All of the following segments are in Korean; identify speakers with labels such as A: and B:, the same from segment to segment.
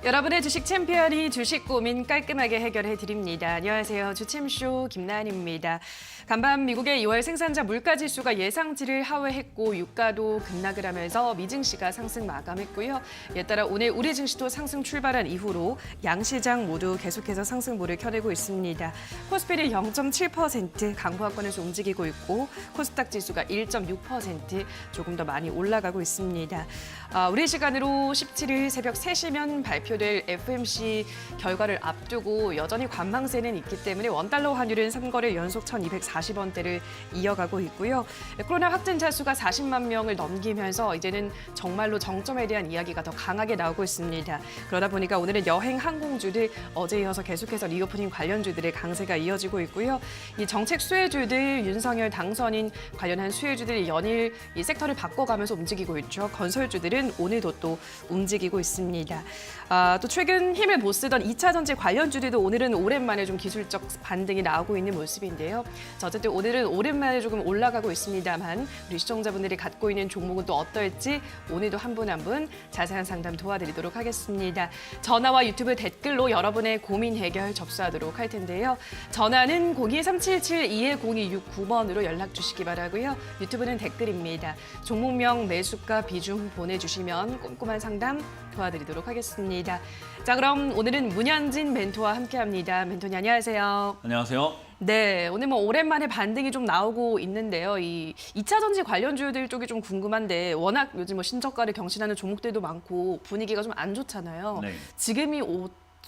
A: 여러분의 주식 챔피언이 주식 고민 깔끔하게 해결해 드립니다. 안녕하세요. 주챔쇼 김나은입니다. 간밤 미국의 2월 생산자 물가지수가 예상치를 하회했고 유가도 급락을 하면서 미증시가 상승 마감했고요. 이에 따라 오늘 우리 증시도 상승 출발한 이후로 양시장 모두 계속해서 상승세를 켜내고 있습니다. 코스피는 0.7% 강보합권에서 움직이고 있고 코스닥 지수가 1.6% 조금 더 많이 올라가고 있습니다. 우리 시간으로 17일 새벽 3시면 발표될 FOMC 결과를 앞두고 여전히 관망세는 있기 때문에 원달러 환율은 3거래 연속 1,240원대를 이어가고 있고요. 코로나 확진자 수가 40만 명을 넘기면서 이제는 정말로 정점에 대한 이야기가 더 강하게 나오고 있습니다. 그러다 보니까 오늘은 여행 항공주들 어제 이어서 계속해서 리오프닝 관련주들의 강세가 이어지고 있고요. 이 정책 수혜주들 윤석열 당선인 관련한 수혜주들이 연일 이 섹터를 바꿔가면서 움직이고 있죠. 건설주들은 오늘도 또 움직이고 있습니다. 또 최근 힘을 못 쓰던 2차 전지 관련주들도 오늘은 오랜만에 좀 기술적 반등이 나오고 있는 모습인데요. 어쨌든 오늘은 오랜만에 조금 올라가고 있습니다만 우리 시청자분들이 갖고 있는 종목은 또 어떨지 오늘도 한 분 한 분 자세한 상담 도와드리도록 하겠습니다. 전화와 유튜브 댓글로 여러분의 고민 해결 접수하도록 할 텐데요. 전화는 02-377-210-269번으로 연락 주시기 바라고요. 유튜브는 댓글입니다. 종목명, 매수가, 비중 보내주시면 꼼꼼한 상담 도와드리도록 하겠습니다. 자, 그럼 오늘은 문현진 멘토와 함께합니다. 멘토님 안녕하세요.
B: 안녕하세요.
A: 네, 오늘 오랜만에 반등이 좀 나오고 있는데요. 이 2차 전지 관련주들 쪽이 좀 궁금한데 워낙 요즘 신저가를 경신하는 종목들도 많고 분위기가 좀 안 좋잖아요.
B: 네.
A: 지금이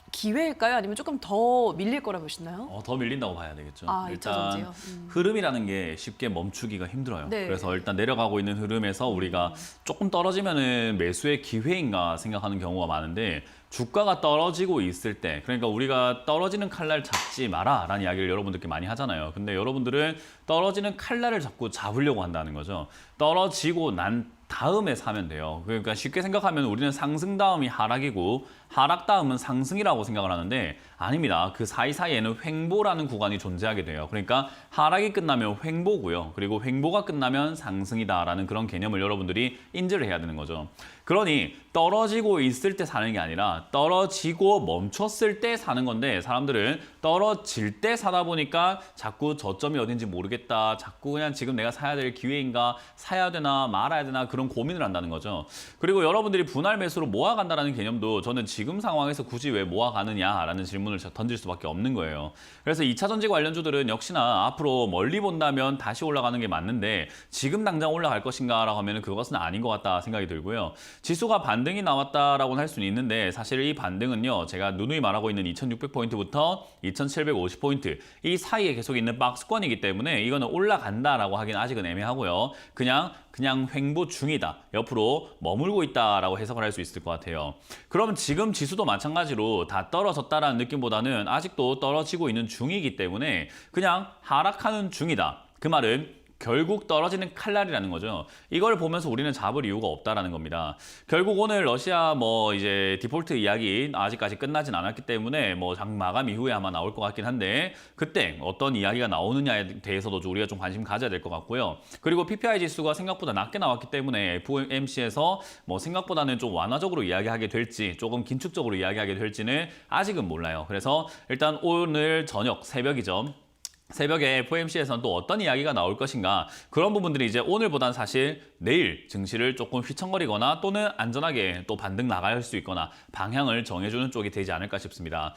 A: 기회일까요? 아니면 조금 더 밀릴 거라 보시나요?
B: 더 밀린다고 봐야 되겠죠.
A: 2차
B: 일단
A: 전지요?
B: 흐름이라는 게 쉽게 멈추기가 힘들어요.
A: 네.
B: 그래서 일단 내려가고 있는 흐름에서 우리가 조금 떨어지면은 매수의 기회인가 생각하는 경우가 많은데 주가가 떨어지고 있을 때, 그러니까 우리가 떨어지는 칼날 잡지 마라라는 이야기를 여러분들께 많이 하잖아요. 근데 여러분들은 떨어지는 칼날을 자꾸 잡으려고 한다는 거죠. 떨어지고 난 다음에 사면 돼요. 그러니까 쉽게 생각하면 우리는 상승 다음이 하락이고 하락 다음은 상승이라고 생각을 하는데 아닙니다. 그 사이사이에는 횡보라는 구간이 존재하게 돼요. 그러니까 하락이 끝나면 횡보고요. 그리고 횡보가 끝나면 상승이다라는 그런 개념을 여러분들이 인지를 해야 되는 거죠. 그러니 떨어지고 있을 때 사는 게 아니라 떨어지고 멈췄을 때 사는 건데 사람들은 떨어질 때 사다 보니까 자꾸 저점이 어딘지 모르겠다. 자꾸 그냥 지금 내가 사야 될 기회인가 사야 되나 말아야 되나 그런 고민을 한다는 거죠. 그리고 여러분들이 분할 매수로 모아간다는 개념도 저는 지금 상황에서 굳이 왜 모아가느냐라는 질문을 던질 수밖에 없는 거예요. 그래서 2차 전지 관련주들은 역시나 앞으로 멀리 본다면 다시 올라가는 게 맞는데 지금 당장 올라갈 것인가라고 하면 그것은 아닌 것 같다 생각이 들고요. 지수가 반등이 나왔다라고는 할 수는 있는데 사실 이 반등은요. 제가 누누이 말하고 있는 2600포인트부터 2750포인트 이 사이에 계속 있는 박스권이기 때문에 이거는 올라간다라고 하기는 아직은 애매하고요. 그냥 횡보 중이다. 옆으로 머물고 있다라고 해석을 할 수 있을 것 같아요. 그럼 지금 지수도 마찬가지로 다 떨어졌다라는 느낌보다는 아직도 떨어지고 있는 중이기 때문에 그냥 하락하는 중이다. 그 말은 결국 떨어지는 칼날이라는 거죠. 이걸 보면서 우리는 잡을 이유가 없다라는 겁니다. 결국 오늘 러시아 이제 디폴트 이야기 아직까지 끝나진 않았기 때문에 장 마감 이후에 아마 나올 것 같긴 한데 그때 어떤 이야기가 나오느냐에 대해서도 우리가 좀 관심 가져야 될 것 같고요. 그리고 PPI 지수가 생각보다 낮게 나왔기 때문에 FOMC에서 생각보다는 좀 완화적으로 이야기하게 될지 조금 긴축적으로 이야기하게 될지는 아직은 몰라요. 그래서 일단 오늘 저녁 새벽이죠. 새벽에 FOMC에서는 또 어떤 이야기가 나올 것인가 그런 부분들이 이제 오늘보다는 사실 내일 증시를 조금 휘청거리거나 또는 안전하게 또 반등 나갈 수 있거나 방향을 정해주는 쪽이 되지 않을까 싶습니다.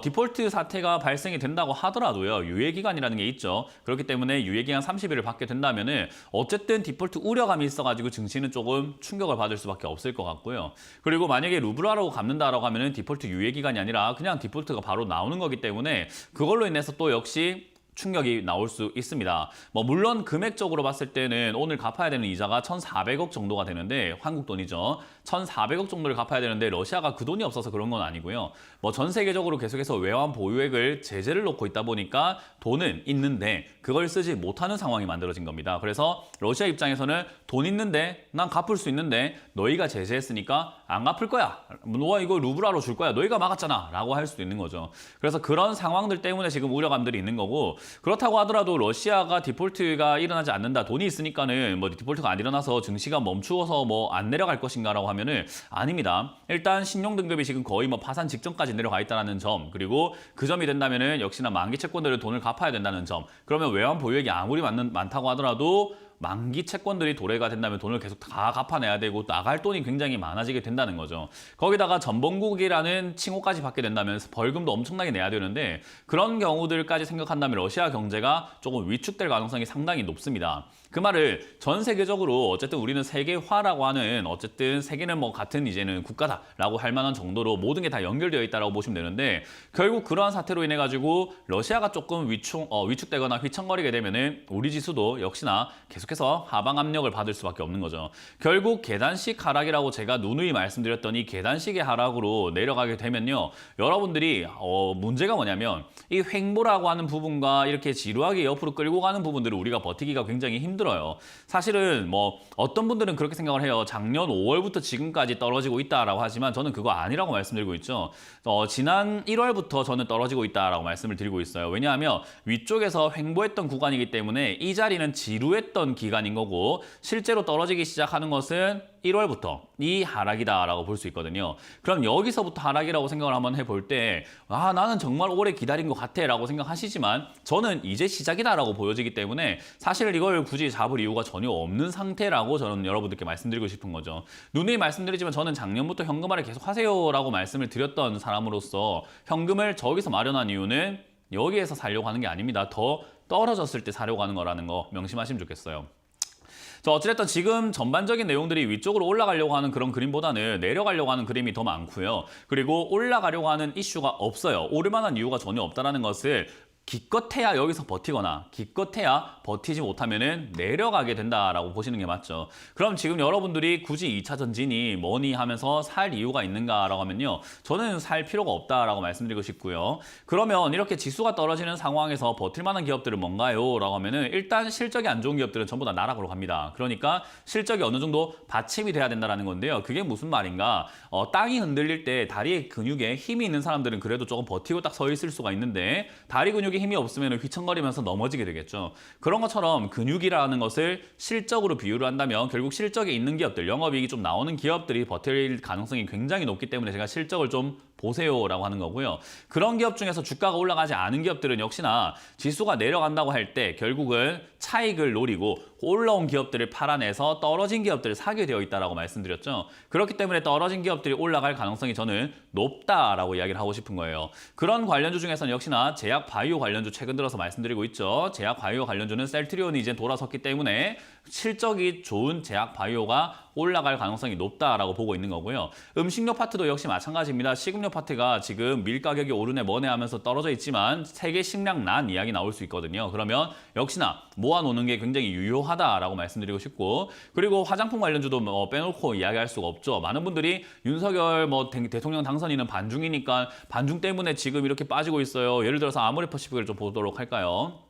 B: 디폴트 사태가 발생이 된다고 하더라도요. 유예기간이라는 게 있죠. 그렇기 때문에 유예기간 30일을 받게 된다면은 어쨌든 디폴트 우려감이 있어가지고 증시는 조금 충격을 받을 수밖에 없을 것 같고요. 그리고 만약에 루블화로 갚는다라고 하면은 디폴트 유예기간이 아니라 그냥 디폴트가 바로 나오는 거기 때문에 그걸로 인해서 또 역시 충격이 나올 수 있습니다. 물론 금액적으로 봤을 때는 오늘 갚아야 되는 이자가 1,400억 정도가 되는데 한국 돈이죠. 1,400억 정도를 갚아야 되는데 러시아가 그 돈이 없어서 그런 건 아니고요. 전 세계적으로 계속해서 외환 보유액을 제재를 놓고 있다 보니까 돈은 있는데 그걸 쓰지 못하는 상황이 만들어진 겁니다. 그래서 러시아 입장에서는 돈 있는데 난 갚을 수 있는데 너희가 제재했으니까 안 갚을 거야. 너가 이거 루블화로 줄 거야. 너희가 막았잖아. 라고 할 수도 있는 거죠. 그래서 그런 상황들 때문에 지금 우려감들이 있는 거고 그렇다고 하더라도 러시아가 디폴트가 일어나지 않는다. 돈이 있으니까는 뭐 디폴트가 안 일어나서 증시가 멈추어서 뭐 안 내려갈 것인가라고 하면은 아닙니다. 일단 신용 등급이 지금 거의 뭐 파산 직전까지 내려가 있다는 점 그리고 그 점이 된다면은 역시나 만기 채권들은 돈을 갚아야 된다는 점 그러면 외환 보유액이 아무리 많다고 하더라도 만기 채권들이 도래가 된다면 돈을 계속 다 갚아내야 되고 나갈 돈이 굉장히 많아지게 된다는 거죠. 거기다가 전범국이라는 칭호까지 받게 된다면 벌금도 엄청나게 내야 되는데 그런 경우들까지 생각한다면 러시아 경제가 조금 위축될 가능성이 상당히 높습니다. 그 말을 전 세계적으로 어쨌든 우리는 세계화라고 하는 어쨌든 세계는 뭐 같은 이제는 국가다라고 할 만한 정도로 모든 게 다 연결되어 있다라고 보시면 되는데 결국 그러한 사태로 인해 가지고 러시아가 조금 위축되거나 휘청거리게 되면은 우리 지수도 역시나 계속해서 하방 압력을 받을 수밖에 없는 거죠. 결국 계단식 하락이라고 제가 누누이 말씀드렸더니 계단식의 하락으로 내려가게 되면요. 여러분들이 문제가 뭐냐면 이 횡보라고 하는 부분과 이렇게 지루하게 옆으로 끌고 가는 부분들을 우리가 버티기가 굉장히 힘들어요. 사실은 뭐 어떤 분들은 그렇게 생각을 해요. 작년 5월부터 지금까지 떨어지고 있다라고 하지만 저는 그거 아니라고 말씀드리고 있죠. 지난 1월부터 저는 떨어지고 있다라고 말씀을 드리고 있어요. 왜냐하면 위쪽에서 횡보했던 구간이기 때문에 이 자리는 지루했던 기간인 거고 실제로 떨어지기 시작하는 것은 1월부터 이 하락이다라고 볼 수 있거든요. 그럼 여기서부터 하락이라고 생각을 한번 해볼 때 나는 정말 오래 기다린 것 같아 라고 생각하시지만 저는 이제 시작이다라고 보여지기 때문에 사실 이걸 굳이 잡을 이유가 전혀 없는 상태라고 저는 여러분들께 말씀드리고 싶은 거죠. 누누이 말씀드리지만 저는 작년부터 현금화를 계속 하세요라고 말씀을 드렸던 사람으로서 현금을 저기서 마련한 이유는 여기에서 사려고 하는 게 아닙니다. 더 떨어졌을 때 사려고 하는 거라는 거 명심하시면 좋겠어요. 어찌됐든 지금 전반적인 내용들이 위쪽으로 올라가려고 하는 그런 그림보다는 내려가려고 하는 그림이 더 많고요. 그리고 올라가려고 하는 이슈가 없어요. 오를 만한 이유가 전혀 없다는 것을 기껏해야 여기서 버티거나 기껏해야 버티지 못하면은 내려가게 된다라고 보시는 게 맞죠. 그럼 지금 여러분들이 굳이 2차 전진이 뭐니 하면서 살 이유가 있는가라고 하면요. 저는 살 필요가 없다라고 말씀드리고 싶고요. 그러면 이렇게 지수가 떨어지는 상황에서 버틸 만한 기업들은 뭔가요? 라고 하면은 일단 실적이 안 좋은 기업들은 전부 다 나락으로 갑니다. 그러니까 실적이 어느 정도 받침이 돼야 된다는 건데요. 그게 무슨 말인가? 땅이 흔들릴 때 다리의 근육에 힘이 있는 사람들은 그래도 조금 버티고 딱 서 있을 수가 있는데 다리 근육에 힘이 없으면 휘청거리면서 넘어지게 되겠죠. 그런 것처럼 근육이라는 것을 실적으로 비유를 한다면 결국 실적에 있는 기업들, 영업이익이 좀 나오는 기업들이 버틸 가능성이 굉장히 높기 때문에 제가 실적을 좀 보세요라고 하는 거고요. 그런 기업 중에서 주가가 올라가지 않은 기업들은 역시나 지수가 내려간다고 할 때 결국은 차익을 노리고 올라온 기업들을 팔아내서 떨어진 기업들을 사게 되어 있다라고 말씀드렸죠. 그렇기 때문에 떨어진 기업들이 올라갈 가능성이 저는 높다라고 이야기를 하고 싶은 거예요. 그런 관련주 중에서는 역시나 제약 바이오 관련주 최근 들어서 말씀드리고 있죠. 제약 바이오 관련주는 셀트리온이 이제 돌아섰기 때문에 실적이 좋은 제약 바이오가 올라갈 가능성이 높다라고 보고 있는 거고요. 음식료 파트도 역시 마찬가지입니다. 식음료 파트가 지금 밀 가격이 오르네 뭐네 하면서 떨어져 있지만 세계 식량난 이야기 나올 수 있거든요. 그러면 역시나 모아놓는 게 굉장히 유효하다라고 말씀드리고 싶고 그리고 화장품 관련주도 뭐 빼놓고 이야기할 수가 없죠. 많은 분들이 윤석열 대통령 당선인은 반중이니까 반중 때문에 지금 이렇게 빠지고 있어요. 예를 들어서 아모레퍼시픽을 좀 보도록 할까요?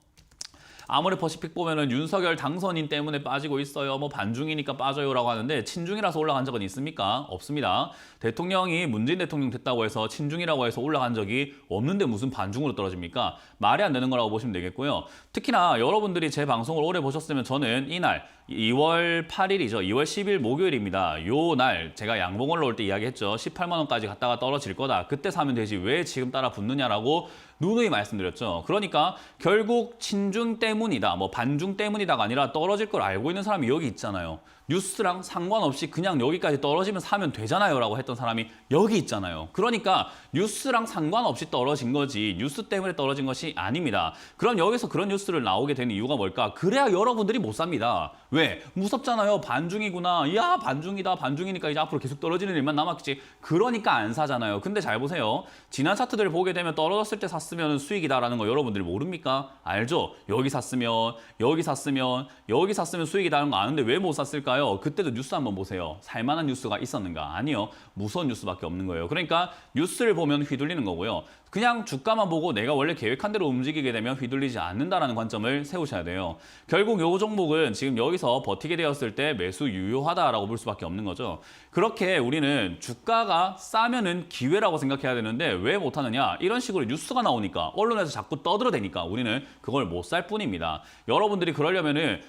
B: 아모레퍼시픽 보면은 윤석열 당선인 때문에 빠지고 있어요. 뭐 반중이니까 빠져요라고 하는데 친중이라서 올라간 적은 있습니까? 없습니다. 대통령이 문재인 대통령 됐다고 해서 친중이라고 해서 올라간 적이 없는데 무슨 반중으로 떨어집니까? 말이 안 되는 거라고 보시면 되겠고요. 특히나 여러분들이 제 방송을 오래 보셨으면 저는 이날 2월 8일이죠. 2월 10일 목요일입니다. 요 날 제가 양봉 올라올 때 이야기했죠. 18만 원까지 갔다가 떨어질 거다. 그때 사면 되지 왜 지금 따라 붙느냐라고 누누이 말씀드렸죠. 그러니까 결국 친중 때문이다, 뭐 반중 때문이다가 아니라 떨어질 걸 알고 있는 사람이 여기 있잖아요. 뉴스랑 상관없이 그냥 여기까지 떨어지면 사면 되잖아요 라고 했던 사람이 여기 있잖아요. 그러니까 뉴스랑 상관없이 떨어진 거지 뉴스 때문에 떨어진 것이 아닙니다. 그럼 여기서 그런 뉴스를 나오게 되는 이유가 뭘까? 그래야 여러분들이 못 삽니다. 왜? 무섭잖아요. 반중이구나. 야 반중이다. 반중이니까 이제 앞으로 계속 떨어지는 일만 남았겠지. 그러니까 안 사잖아요. 근데 잘 보세요. 지난 차트들을 보게 되면 떨어졌을 때 샀으면 수익이다라는 거 여러분들이 모릅니까? 알죠? 여기 샀으면 여기 샀으면 여기 샀으면 수익이다는 거 아는데 왜 못 샀을까요? 봐요. 그때도 뉴스 한번 보세요. 살만한 뉴스가 있었는가? 아니요. 무서운 뉴스밖에 없는 거예요. 그러니까 뉴스를 보면 휘둘리는 거고요. 그냥 주가만 보고 내가 원래 계획한 대로 움직이게 되면 휘둘리지 않는다라는 관점을 세우셔야 돼요. 결국 요 종목은 지금 여기서 버티게 되었을 때 매수 유효하다라고 볼 수밖에 없는 거죠. 그렇게 우리는 주가가 싸면은 기회라고 생각해야 되는데 왜 못하느냐? 이런 식으로 뉴스가 나오니까 언론에서 자꾸 떠들어대니까 우리는 그걸 못 살 뿐입니다. 여러분들이 그러려면은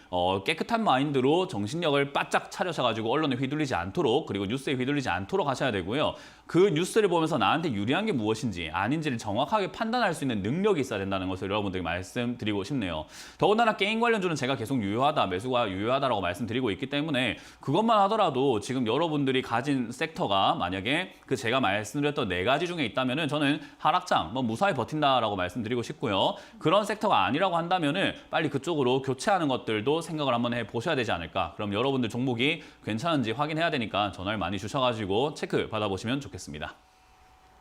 B: 깨끗한 마인드로 정신력을 바짝 차려셔가지고 언론에 휘둘리지 않도록 그리고 뉴스에 휘둘리지 않도록 하셔야 되고요. 그 뉴스를 보면서 나한테 유리한 게 무엇인지 아닌지를 정확하게 판단할 수 있는 능력이 있어야 된다는 것을 여러분들에게 말씀드리고 싶네요. 더군다나 게임 관련주는 제가 계속 유효하다, 매수가 유효하다라고 말씀드리고 있기 때문에 그것만 하더라도 지금 여러분들이 가진 섹터가 만약에 그 제가 말씀드렸던 4가지 중에 있다면은 저는 하락장, 무사히 버틴다라고 말씀드리고 싶고요. 그런 섹터가 아니라고 한다면은 빨리 그쪽으로 교체하는 것들도 생각을 한번 해보셔야 되지 않을까. 그럼 여러분들 종목이 괜찮은지 확인해야 되니까 전화를 많이 주셔가지고 체크 받아보시면 좋겠습니다.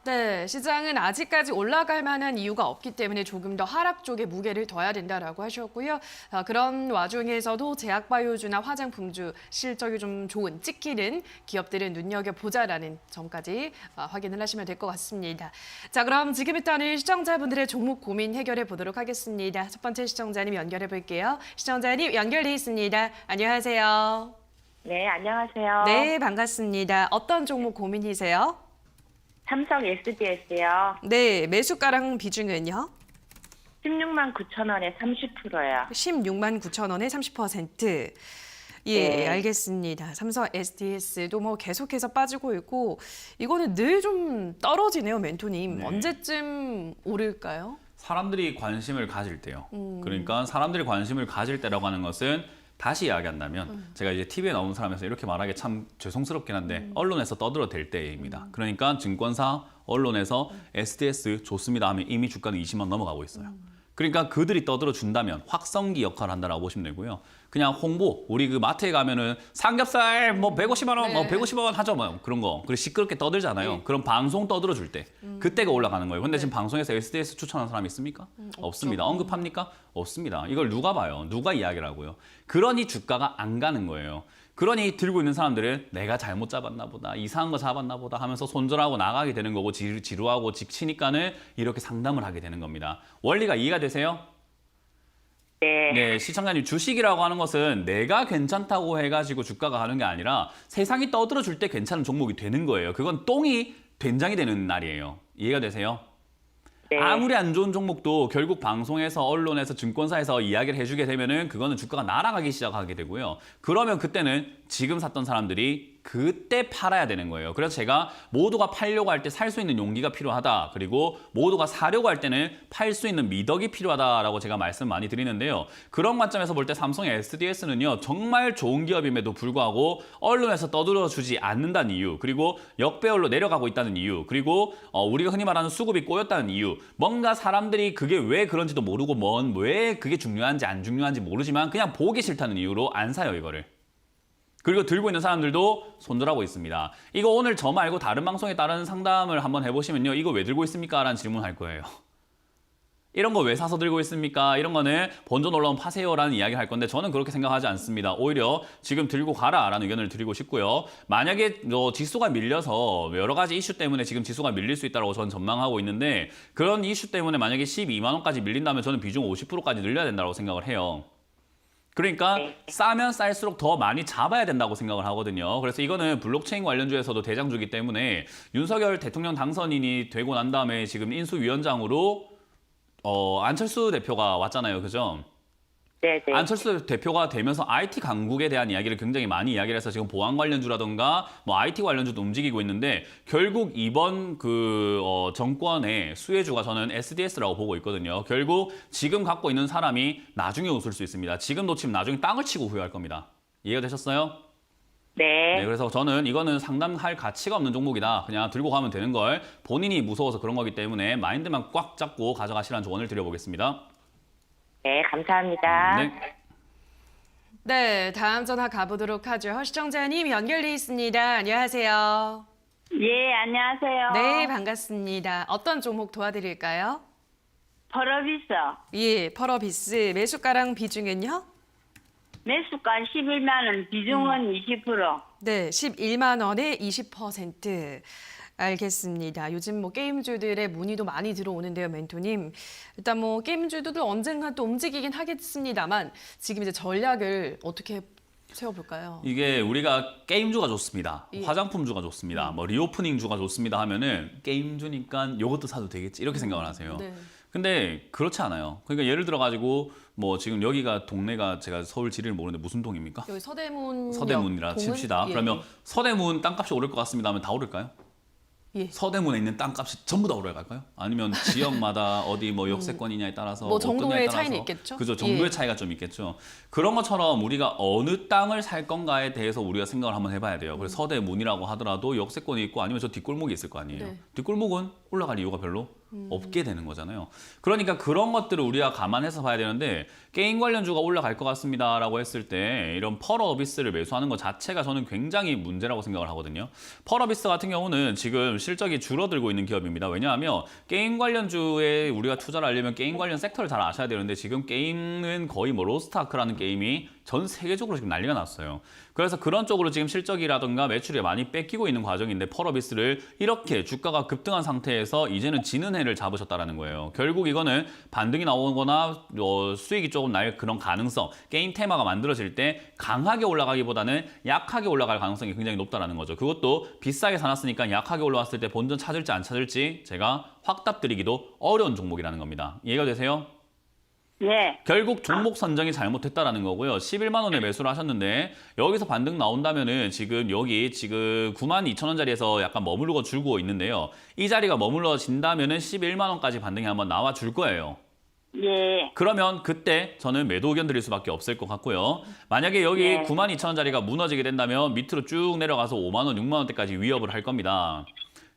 A: 네, 시장은 아직까지 올라갈 만한 이유가 없기 때문에 조금 더 하락 쪽에 무게를 둬야 된다라고 하셨고요. 그런 와중에서도 제약바이오주나 화장품주 실적이 좀 좋은 찍히는 기업들은 눈여겨보자라는 점까지 확인을 하시면 될 것 같습니다. 자, 그럼 지금부터는 시청자분들의 종목 고민 해결해 보도록 하겠습니다. 첫 번째 시청자님 연결해 볼게요. 시청자님 연결돼 있습니다. 안녕하세요.
C: 네, 안녕하세요.
A: 네, 반갑습니다. 어떤 종목 고민이세요?
C: 삼성 SDS요.
A: 네, 매수가랑 비중은요?
C: 16만 9천 원에 30%요.
A: 16만 9천 원에 30%. 예,
C: 네.
A: 알겠습니다. 삼성 SDS도 계속해서 빠지고 있고 이거는 늘 좀 떨어지네요, 멘토님.
B: 네.
A: 언제쯤 오를까요?
B: 사람들이 관심을 가질 때요. 그러니까 사람들이 관심을 가질 때라고 하는 것은 다시 이야기한다면 제가 이제 TV에 나오는 사람에서 이렇게 말하기 참 죄송스럽긴 한데 언론에서 떠들어댈 때입니다. 그러니까 증권사, 언론에서 SDS 좋습니다 하면 이미 주가는 20만 넘어가고 있어요. 그러니까 그들이 떠들어 준다면 확성기 역할을 한다라고 보시면 되고요. 그냥 홍보, 우리 그 마트에 가면은 삼겹살 150만 원,
A: 네.
B: 150원 하죠, 그런 거. 그리고 시끄럽게 떠들잖아요. 그럼 방송 떠들어 줄 때 그때가 올라가는 거예요. 근데 지금 방송에서 SDS 추천하는 사람 있습니까? 없습니다. 언급합니까? 없습니다. 이걸 누가 봐요? 누가 이야기를 하고요? 그러니 주가가 안 가는 거예요. 그러니 들고 있는 사람들은 내가 잘못 잡았나 보다, 이상한 거 잡았나 보다 하면서 손절하고 나가게 되는 거고 지루하고 지치니까는 이렇게 상담을 하게 되는 겁니다. 원리가 이해가 되세요?
C: 네.
B: 네, 시청자님 주식이라고 하는 것은 내가 괜찮다고 해가지고 주가가 가는 게 아니라 세상이 떠들어 줄 때 괜찮은 종목이 되는 거예요. 그건 똥이 된장이 되는 날이에요. 이해가 되세요?
C: 네.
B: 아무리 안 좋은 종목도 결국 방송에서 언론에서 증권사에서 이야기를 해주게 되면은 그거는 주가가 날아가기 시작하게 되고요. 그러면 그때는 지금 샀던 사람들이 그때 팔아야 되는 거예요. 그래서 제가 모두가 팔려고 할 때 살 수 있는 용기가 필요하다. 그리고 모두가 사려고 할 때는 팔 수 있는 미덕이 필요하다라고 제가 말씀 많이 드리는데요. 그런 관점에서 볼 때 삼성의 SDS는요. 정말 좋은 기업임에도 불구하고 언론에서 떠들어주지 않는다는 이유, 그리고 역배열로 내려가고 있다는 이유, 그리고 우리가 흔히 말하는 수급이 꼬였다는 이유, 뭔가 사람들이 그게 왜 그런지도 모르고 왜 그게 중요한지 안 중요한지 모르지만 그냥 보기 싫다는 이유로 안 사요, 이거를. 그리고 들고 있는 사람들도 손절하고 있습니다. 이거 오늘 저 말고 다른 방송에 따른 상담을 한번 해보시면요. 이거 왜 들고 있습니까? 라는 질문을 할 거예요. 이런 거 왜 사서 들고 있습니까? 이런 거는 본전 올라오면 파세요라는 이야기를 할 건데 저는 그렇게 생각하지 않습니다. 오히려 지금 들고 가라라는 의견을 드리고 싶고요. 만약에 지수가 밀려서 여러 가지 이슈 때문에 지금 지수가 밀릴 수 있다고 저는 전망하고 있는데 그런 이슈 때문에 만약에 12만 원까지 밀린다면 저는 비중 50%까지 늘려야 된다고 생각을 해요. 그러니까 싸면 쌀수록 더 많이 잡아야 된다고 생각을 하거든요. 그래서 이거는 블록체인 관련주에서도 대장주기 때문에 윤석열 대통령 당선인이 되고 난 다음에 지금 인수위원장으로 안철수 대표가 왔잖아요. 그죠?
C: 네.
B: 안철수 대표가 되면서 IT 강국에 대한 이야기를 굉장히 많이 이야기를 해서 지금 보안 관련주라든가 IT 관련주도 움직이고 있는데 결국 이번 정권의 수혜주가 저는 SDS라고 보고 있거든요. 결국 지금 갖고 있는 사람이 나중에 웃을 수 있습니다. 지금 놓치면 나중에 땅을 치고 후회할 겁니다. 이해가 되셨어요? 네, 그래서 저는 이거는 상담할 가치가 없는 종목이다. 그냥 들고 가면 되는 걸 본인이 무서워서 그런 거기 때문에 마인드만 꽉 잡고 가져가시라는 조언을 드려보겠습니다.
C: 네, 감사합니다.
B: 네.
A: 네, 다음 전화 가보도록 하죠. 시청자님 연결돼 있습니다. 안녕하세요.
D: 예, 안녕하세요.
A: 네, 반갑습니다. 어떤 종목 도와드릴까요?
D: 버러비스
A: 예, 펄어비스 매수가랑 비중은요?
D: 매수가 11만 원, 비중은 20%.
A: 네, 11만 원에 20%. 알겠습니다. 요즘 뭐 게임주들의 문의도 많이 들어오는데요, 멘토님. 일단 뭐 게임주들도 언젠가 또 움직이긴 하겠습니다만 지금 이제 전략을 어떻게 세워볼까요?
B: 이게 우리가 게임주가 좋습니다.
A: 예.
B: 화장품주가 좋습니다. 뭐 리오프닝주가 좋습니다 하면은 게임주니까 요것도 사도 되겠지 이렇게 생각을 하세요.
A: 네.
B: 근데 그렇지 않아요. 그러니까 예를 들어 가지고 뭐 지금 여기가 동네가 제가 서울 지리를 모르는데 무슨 동입니까?
A: 여기 서대문
B: 서대문이라 칩시다. 그러면 서대문 땅값이 오를 것 같습니다 하면 다 오를까요?
A: 예.
B: 서대문에 있는 땅값이 전부 다 올라갈까요? 아니면 지역마다 어디 뭐 역세권이냐에 따라서
A: 뭐
B: 어떤
A: 정도의
B: 냐에 따라서
A: 차이는 있겠죠?
B: 그죠. 정도의
A: 예.
B: 차이가 좀 있겠죠. 그런 것처럼 우리가 어느 땅을 살 건가에 대해서 우리가 생각을 한번 해봐야 돼요. 그래서 서대문이라고 하더라도 역세권이 있고 아니면 저 뒷골목이 있을 거 아니에요.
A: 네.
B: 뒷골목은 올라갈 이유가 별로 없게 되는 거잖아요. 그러니까 그런 것들을 우리가 감안해서 봐야 되는데 게임 관련주가 올라갈 것 같습니다라고 했을 때 이런 펄어비스를 매수하는 것 자체가 저는 굉장히 문제라고 생각을 하거든요. 펄어비스 같은 경우는 지금 실적이 줄어들고 있는 기업입니다. 왜냐하면 게임 관련주에 우리가 투자를 하려면 게임 관련 섹터를 잘 아셔야 되는데 지금 게임은 거의 뭐 로스트아크라는 게임이 전 세계적으로 지금 난리가 났어요. 그래서 그런 쪽으로 지금 실적이라든가 매출이 많이 뺏기고 있는 과정인데 펄어비스를 이렇게 주가가 급등한 상태에서 이제는 지는 해를 잡으셨다라는 거예요. 결국 이거는 반등이 나오거나 수익이 조금 날 그런 가능성, 게임 테마가 만들어질 때 강하게 올라가기보다는 약하게 올라갈 가능성이 굉장히 높다라는 거죠. 그것도 비싸게 사놨으니까 약하게 올라왔을 때 본전 찾을지 안 찾을지 제가 확답드리기도 어려운 종목이라는 겁니다. 이해가 되세요?
D: 네.
B: 결국 종목 선정이 잘못했다라는 거고요. 11만 원에 매수를 하셨는데 여기서 반등 나온다면은 지금 여기 지금 92,000원짜리에서 약간 머무르고 줄고 있는데요. 이 자리가 머물러진다면은 11만 원까지 반등이 한번 나와 줄 거예요.
D: 예.
B: 그러면 그때 저는 매도 의견 드릴 수밖에 없을 것 같고요. 만약에 여기
D: 네.
B: 92,000원짜리가 무너지게 된다면 밑으로 쭉 내려가서 5만 원, 6만 원대까지 위협을 할 겁니다.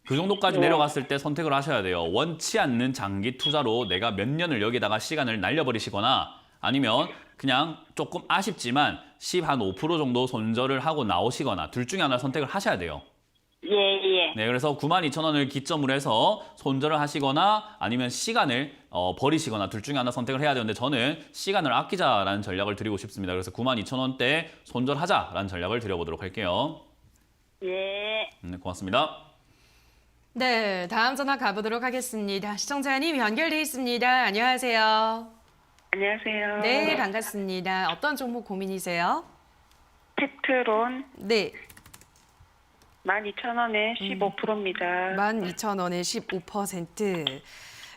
B: 그 정도까지
D: 네.
B: 내려갔을 때 선택을 하셔야 돼요. 원치 않는 장기 투자로 내가 몇 년을 여기다가 시간을 날려버리시거나 아니면 그냥 조금 아쉽지만 15% 정도 손절을 하고 나오시거나 둘 중에 하나 선택을 하셔야 돼요.
D: 예, 예.
B: 네, 그래서 92,000원을 기점으로 해서 손절을 하시거나 아니면 시간을 버리시거나 둘 중에 하나 선택을 해야 되는데 저는 시간을 아끼자라는 전략을 드리고 싶습니다. 그래서 92,000원대 손절하자라는 전략을 드려보도록 할게요.
D: 예.
B: 네, 고맙습니다.
A: 네, 다음 전화 가보도록 하겠습니다. 시청자님 연결돼 있습니다. 안녕하세요.
C: 안녕하세요.
A: 네, 반갑습니다. 어떤 종목 고민이세요?
C: 페트론
A: 네,
C: 12,000원에 15%입니다.
A: 12,000원에 15%.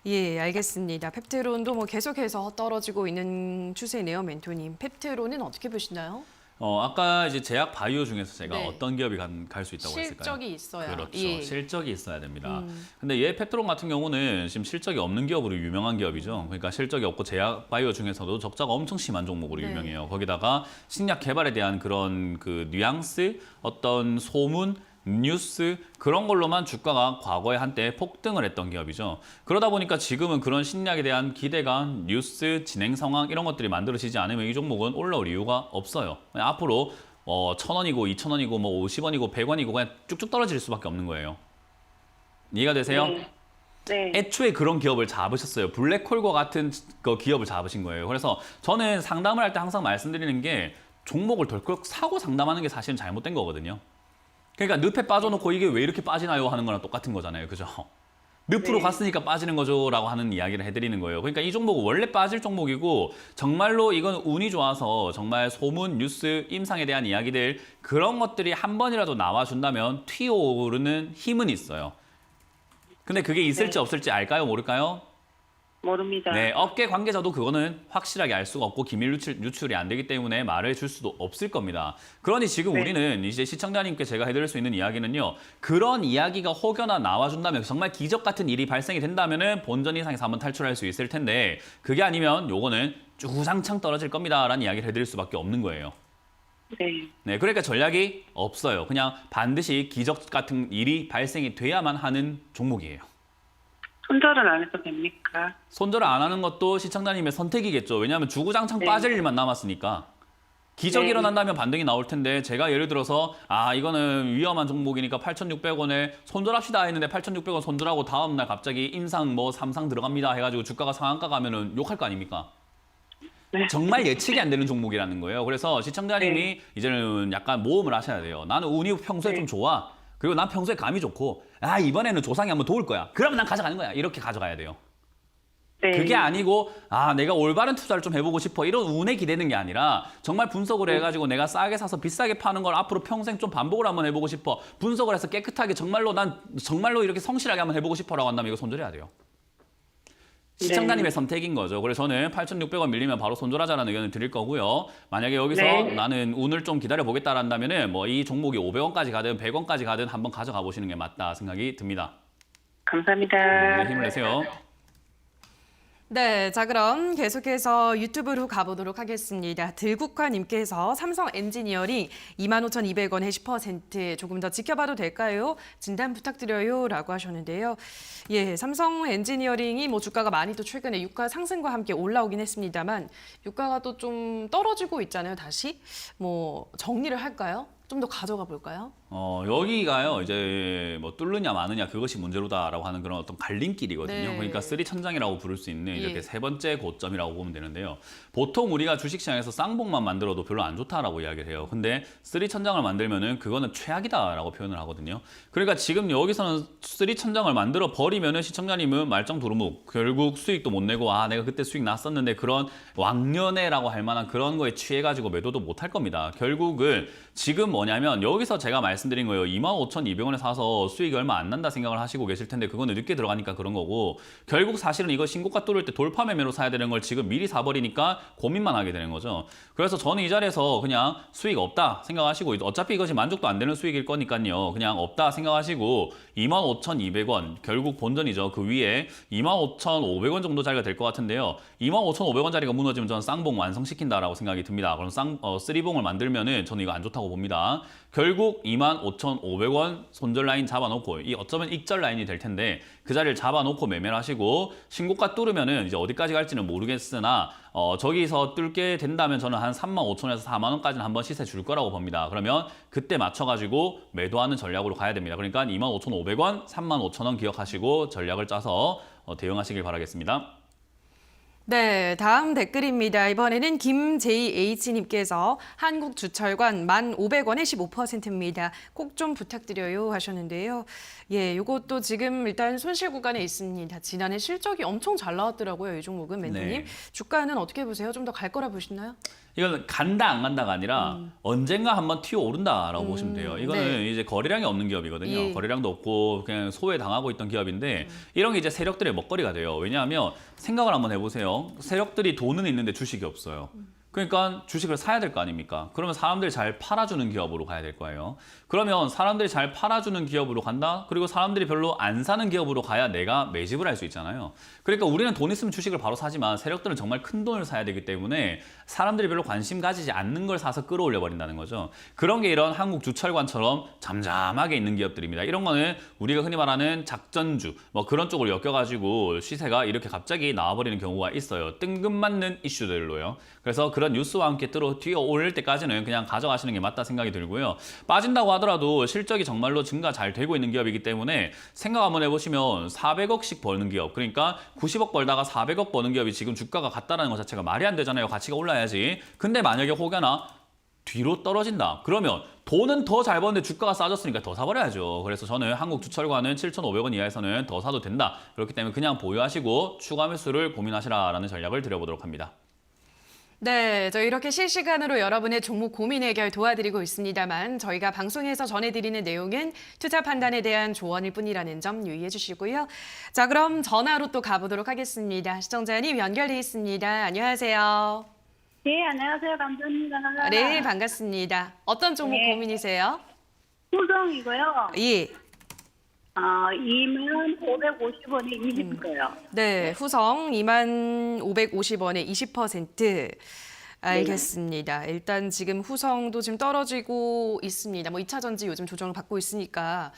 A: 예, 알겠습니다. 펩트론도 뭐 계속해서 떨어지고 있는 추세네요, 멘토님. 펩트론은 어떻게 보시나요?
B: 아까 이제 제약 바이오 중에서 제가
A: 네.
B: 어떤 기업이 갈 수 있다고 했을까요?
A: 실적이 있어야.
B: 그렇죠.
A: 예.
B: 실적이 있어야 됩니다. 근데 얘 페트론 같은 경우는 지금 실적이 없는 기업으로 유명한 기업이죠. 그러니까 실적이 없고 제약 바이오 중에서도 적자가 엄청 심한 종목으로
A: 네.
B: 유명해요. 거기다가 신약 개발에 대한 그런 그 뉘앙스, 어떤 소문, 뉴스 그런 걸로만 주가가 과거에 한때 폭등을 했던 기업이죠. 그러다 보니까 지금은 그런 신약에 대한 기대감, 뉴스, 진행 상황 이런 것들이 만들어지지 않으면 이 종목은 올라올 이유가 없어요. 그냥 앞으로 1,000원이고 2,000원이고 뭐 50원이고 100원이고 그냥 쭉쭉 떨어질 수밖에 없는 거예요. 이해가 되세요?
C: 네.
B: 애초에 그런 기업을 잡으셨어요. 블랙홀과 같은 그 기업을 잡으신 거예요. 그래서 저는 상담을 할 때 항상 말씀드리는 게 종목을 덜컥 사고 상담하는 게 사실은 잘못된 거거든요. 그러니까 늪에 빠져놓고 이게 왜 이렇게 빠지나요 하는 거랑 똑같은 거잖아요. 그죠? 늪으로 갔으니까 빠지는 거죠 라고 하는 이야기를 해드리는 거예요. 그러니까 이 종목은 원래 빠질 종목이고 정말로 이건 운이 좋아서 정말 소문, 뉴스, 임상에 대한 이야기들 그런 것들이 한 번이라도 나와준다면 튀어오르는 힘은 있어요. 근데 그게 있을지 없을지 알까요? 모를까요?
C: 모릅니다.
B: 네, 업계 관계자도 그거는 확실하게 알 수가 없고 기밀 유출이 안 되기 때문에 말을 줄 수도 없을 겁니다. 그러니 지금
C: 네.
B: 우리는 이제 시청자님께 제가 해드릴 수 있는 이야기는요. 그런 이야기가 혹여나 나와준다면 정말 기적 같은 일이 발생이 된다면은 본전 이상에서 한번 탈출할 수 있을 텐데 그게 아니면 요거는 주구장창 떨어질 겁니다라는 이야기를 해드릴 수밖에 없는 거예요.
C: 네.
B: 네, 그러니까 전략이 없어요. 그냥 반드시 기적 같은 일이 발생이 돼야만 하는 종목이에요.
C: 손절은 안 해도 됩니까?
B: 손절을 안 하는 것도 시청자님의 선택이겠죠. 왜냐하면 주구장창
C: 네.
B: 빠질 일만 남았으니까. 기적이
C: 네.
B: 일어난다면 반등이 나올 텐데 제가 예를 들어서 이거는 위험한 종목이니까 8,600원에 손절합시다 했는데 8,600원 손절하고 다음날 갑자기 임상 뭐 삼상 들어갑니다 해가지고 주가가 상한가 가면은 욕할 거 아닙니까?
C: 네.
B: 정말 예측이 안 되는 종목이라는 거예요. 그래서 시청자님이 이제는 약간 모험을 하셔야 돼요. 나는 운이 평소에 좀 좋아. 그리고 난 평소에 감이 좋고, 이번에는 조상이 한번 도울 거야. 그러면 난 가져가는 거야. 이렇게 가져가야 돼요.
C: 네.
B: 그게 아니고 내가 올바른 투자를 좀 해보고 싶어 이런 운에 기대는 게 아니라 정말 분석을 해가지고 내가 싸게 사서 비싸게 파는 걸 앞으로 평생 좀 반복을 한번 해보고 싶어. 분석을 해서 깨끗하게 난 정말로 이렇게 성실하게 한번 해보고 싶어라고 한다면 이거 손절해야 돼요. 시청자님의 선택인 거죠. 그래서 저는 8,600원 밀리면 바로 손절하자는 의견을 드릴 거고요. 만약에 여기서 나는 운을 좀 기다려 보겠다란다면은 뭐 이 종목이 500원까지 가든 100원까지 가든 한번 가져가 보시는 게 맞다 생각이 듭니다.
C: 감사합니다.
B: 네, 힘을 내세요.
A: 네, 자 그럼 계속해서 유튜브로 가보도록 하겠습니다. 들국화님께서 삼성 엔지니어링 25,200원에 10% 조금 더 지켜봐도 될까요? 진단 부탁드려요 라고 하셨는데요. 예, 삼성 엔지니어링이 뭐 주가가 많이 또 최근에 유가 상승과 함께 올라오긴 했습니다만 유가가 또 좀 떨어지고 있잖아요, 다시. 뭐 정리를 할까요? 좀 더 가져가 볼까요?
B: 여기가요, 이제 뭐 뚫느냐 마느냐 그것이 문제로다라고 하는 그런 어떤 갈림길이거든요.
A: 네.
B: 그러니까 쓰리 천장이라고 부를 수 있는 이렇게
A: 예.
B: 세 번째 고점이라고 보면 되는데요. 보통 우리가 주식시장에서 쌍봉만 만들어도 별로 안 좋다라고 이야기를 해요. 근데 쓰리 천장을 만들면은 그거는 최악이다라고 표현을 하거든요. 그러니까 지금 여기서는 쓰리 천장을 만들어 버리면은 시청자님은 말짱 도루묵 결국 수익도 못 내고 내가 그때 수익 났었는데 그런 왕년에라고 할 만한 그런 거에 취해가지고 매도도 못 할 겁니다. 결국은 지금 뭐냐면 여기서 제가 말씀드린 거예요. 25,200원에 사서 수익이 얼마 안 난다 생각을 하시고 계실 텐데 그거는 늦게 들어가니까 그런 거고 결국 사실은 이거 신고가 뚫을 때 돌파 매매로 사야 되는 걸 지금 미리 사버리니까 고민만 하게 되는 거죠. 그래서 저는 이 자리에서 그냥 수익 없다 생각하시고 어차피 이것이 만족도 안 되는 수익일 거니까요. 그냥 없다 생각하시고 25,200원 결국 본전이죠. 그 위에 25,500원 정도 자리가 될 것 같은데요. 25,500원 자리가 무너지면 저는 쌍봉 완성시킨다라고 생각이 듭니다. 그럼 쓰리봉을 만들면은 저는 이거 안 좋다고 봅니다. 결국 25,500원 손절 라인 잡아놓고 이 어쩌면 익절 라인이 될 텐데 그 자리를 잡아놓고 매매를 하시고 신고가 뚫으면은 이제 어디까지 갈지는 모르겠으나 저기서 뚫게 된다면 저는 한 35,000원에서 4만 원까지는 한번 시세 줄 거라고 봅니다. 그러면 그때 맞춰가지고 매도하는 전략으로 가야 됩니다. 그러니까 25,500원, 35,000원 기억하시고 전략을 짜서 대응하시길 바라겠습니다.
A: 네, 다음 댓글입니다. 이번에는 김JH님께서 한국주철관 1,500원에 15%입니다. 꼭 좀 부탁드려요 하셨는데요. 예, 이것도 지금 일단 손실 구간에 있습니다. 지난해 실적이 엄청 잘 나왔더라고요. 이 종목은 멘토님.
B: 네.
A: 주가는 어떻게 보세요? 좀 더 갈 거라 보시나요?
B: 이건 간다 안 간다가 아니라 언젠가 한번 튀어 오른다라고 보시면 돼요. 이거는
A: 네.
B: 이제 거래량이 없는 기업이거든요.
A: 예.
B: 거래량도 없고 그냥 소외당하고 있던 기업인데 이런 게 이제 세력들의 먹거리가 돼요. 왜냐하면 생각을 한번 해보세요. 세력들이 돈은 있는데 주식이 없어요. 그러니까 주식을 사야 될 거 아닙니까? 그러면 사람들이 잘 팔아주는 기업으로 가야 될 거예요. 그러면 사람들이 잘 팔아주는 기업으로 간다? 그리고 사람들이 별로 안 사는 기업으로 가야 내가 매집을 할 수 있잖아요. 그러니까 우리는 돈 있으면 주식을 바로 사지만 세력들은 정말 큰 돈을 사야 되기 때문에 사람들이 별로 관심 가지지 않는 걸 사서 끌어올려 버린다는 거죠. 그런 게 이런 한국주철관처럼 잠잠하게 있는 기업들입니다. 이런 거는 우리가 흔히 말하는 작전주 뭐 그런 쪽으로 엮여가지고 시세가 이렇게 갑자기 나와버리는 경우가 있어요. 뜬금맞는 이슈들로요. 그래서 그런 뉴스와 함께 뛰어 오를 때까지는 그냥 가져가시는 게 맞다 생각이 들고요. 빠진다고 하더라도 실적이 정말로 증가 잘 되고 있는 기업이기 때문에 생각 한번 해보시면 400억씩 버는 기업, 그러니까 90억 벌다가 400억 버는 기업이 지금 주가가 같다는 것 자체가 말이 안 되잖아요. 가치가 올라야지. 근데 만약에 혹여나 뒤로 떨어진다. 그러면 돈은 더 잘 버는데 주가가 싸졌으니까 더 사버려야죠. 그래서 저는 한국주철관은 7,500원 이하에서는 더 사도 된다. 그렇기 때문에 그냥 보유하시고 추가 매수를 고민하시라라는 전략을 드려보도록 합니다.
A: 네, 저 이렇게 실시간으로 여러분의 종목 고민 해결 도와드리고 있습니다만 저희가 방송에서 전해드리는 내용은 투자 판단에 대한 조언일 뿐이라는 점 유의해 주시고요. 자, 그럼 전화로 또 가보도록 하겠습니다. 시청자님 연결돼 있습니다. 안녕하세요.
D: 네, 안녕하세요. 감사합니다.
A: 네, 반갑습니다. 어떤 종목
D: 네.
A: 고민이세요?
D: 후성이고요.
A: 예.
D: 25,550원이 20%요.
A: 네, 후성 25,550원에 20%. 알겠습니다. 일단 지금 후성도 지금 떨어지고 있습니다. 뭐 2차 전지 요즘 조정을 받고 있으니까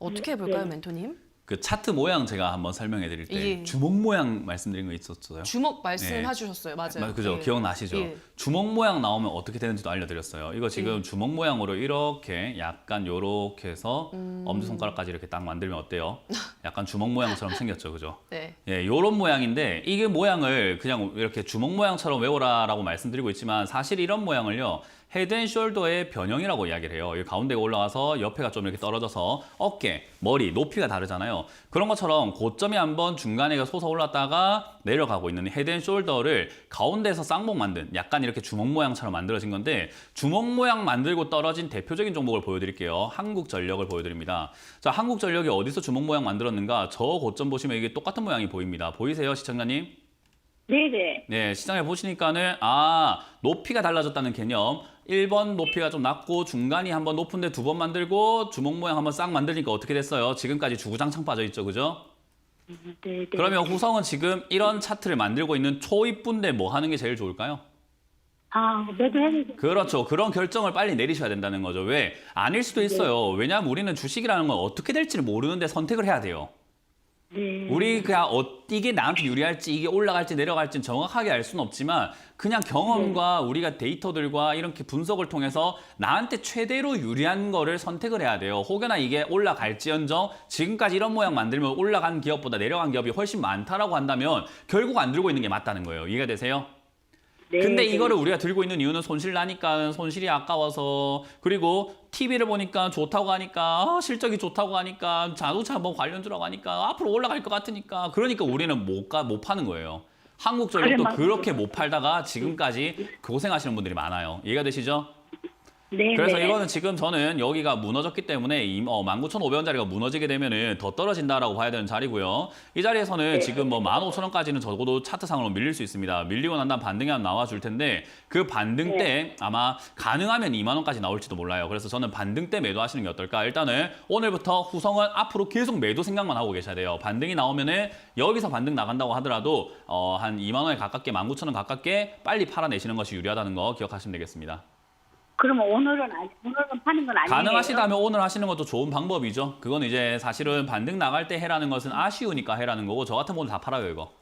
A: 어떻게 볼까요, 멘토님?
B: 그 차트 모양 제가 한번 설명해 드릴 때
A: 예.
B: 주먹 모양 말씀드린 거 있었어요.
A: 주먹 말씀해 주셨어요. 맞아요.
B: 그죠?
A: 예.
B: 기억나시죠?
A: 예.
B: 주먹 모양 나오면 어떻게 되는지도 알려드렸어요. 이거 지금 주먹 모양으로 이렇게 약간 요렇게 해서 엄지손가락까지 이렇게 딱 만들면 어때요? 약간 주먹 모양처럼 생겼죠, 그죠?
A: 네.
B: 예, 요런 모양인데 이게 모양을 그냥 이렇게 주먹 모양처럼 외워라라고 말씀드리고 있지만 사실 이런 모양을요. 헤드앤숄더의 변형이라고 이야기를 해요. 이 가운데가 올라와서 옆에가 좀 이렇게 떨어져서 어깨, 머리, 높이가 다르잖아요. 그런 것처럼 고점이 한번 중간에 솟아 올랐다가 내려가고 있는 헤드앤숄더를 가운데에서 쌍봉 만든 약간 이렇게 주먹 모양처럼 만들어진 건데 주먹 모양 만들고 떨어진 대표적인 종목을 보여드릴게요. 한국전력을 보여드립니다. 자, 한국전력이 어디서 주먹 모양 만들었는가? 저 고점 보시면 이게 똑같은 모양이 보입니다. 보이세요, 시청자님?
D: 네네.
B: 네, 시장에 보시니까는 높이가 달라졌다는 개념. 1번 높이가 좀 낮고 중간이 한번 높은데 2번 만들고 주먹 모양 한번 싹 만들니까 어떻게 됐어요? 지금까지 주구장창 빠져 있죠, 그죠?
D: 네네.
B: 그러면 후성은 지금 이런 차트를 만들고 있는 초입부인데 뭐 하는 게 제일 좋을까요?
D: 매도해야
B: 그렇죠. 그런 결정을 빨리 내리셔야 된다는 거죠. 왜? 아닐 수도 있어요. 왜냐하면 우리는 주식이라는 건 어떻게 될지를 모르는데 선택을 해야 돼요.
D: 네.
B: 우리 그냥 이게 나한테 유리할지 이게 올라갈지 내려갈지는 정확하게 알 수는 없지만 그냥 경험과 우리가 데이터들과 이렇게 분석을 통해서 나한테 최대로 유리한 거를 선택을 해야 돼요. 혹여나 이게 올라갈지언정 지금까지 이런 모양 만들면 올라간 기업보다 내려간 기업이 훨씬 많다라고 한다면 결국 안 들고 있는 게 맞다는 거예요. 이해가 되세요?
D: 네,
B: 근데
D: 네.
B: 이거를 우리가 들고 있는 이유는 손실 나니까 손실이 아까워서 그리고 TV를 보니까 좋다고 하니까 실적이 좋다고 하니까 자동차 뭐 관련주라고 하니까 앞으로 올라갈 것 같으니까 그러니까 우리는 못 파는 거예요. 한국전력도
D: 그래,
B: 그렇게 못 팔다가 지금까지 고생하시는 분들이 많아요. 이해가 되시죠?
D: 네.
B: 그래서
D: 네.
B: 이거는 지금 저는 여기가 무너졌기 때문에 19,500원짜리가 무너지게 되면은 더 떨어진다라고 봐야 되는 자리고요. 이 자리에서는 지금 뭐 15,000원까지는 적어도 차트상으로 밀릴 수 있습니다. 밀리고 난 다음 반등이 한번 나와줄 텐데 그 반등 때 아마 가능하면 2만 원까지 나올지도 몰라요. 그래서 저는 반등 때 매도하시는 게 어떨까? 일단은 오늘부터 후성은 앞으로 계속 매도 생각만 하고 계셔야 돼요. 반등이 나오면은 여기서 반등 나간다고 하더라도 한 2만 원에 가깝게 19,000원 가깝게 빨리 팔아내시는 것이 유리하다는 거 기억하시면 되겠습니다.
D: 그러면 오늘은 파는 건 아니에요.
B: 가능하시다면 오늘 하시는 것도 좋은 방법이죠. 그건 이제 사실은 반등 나갈 때 해라는 것은 아쉬우니까 해라는 거고 저 같으면 오늘 다 팔아요 이거.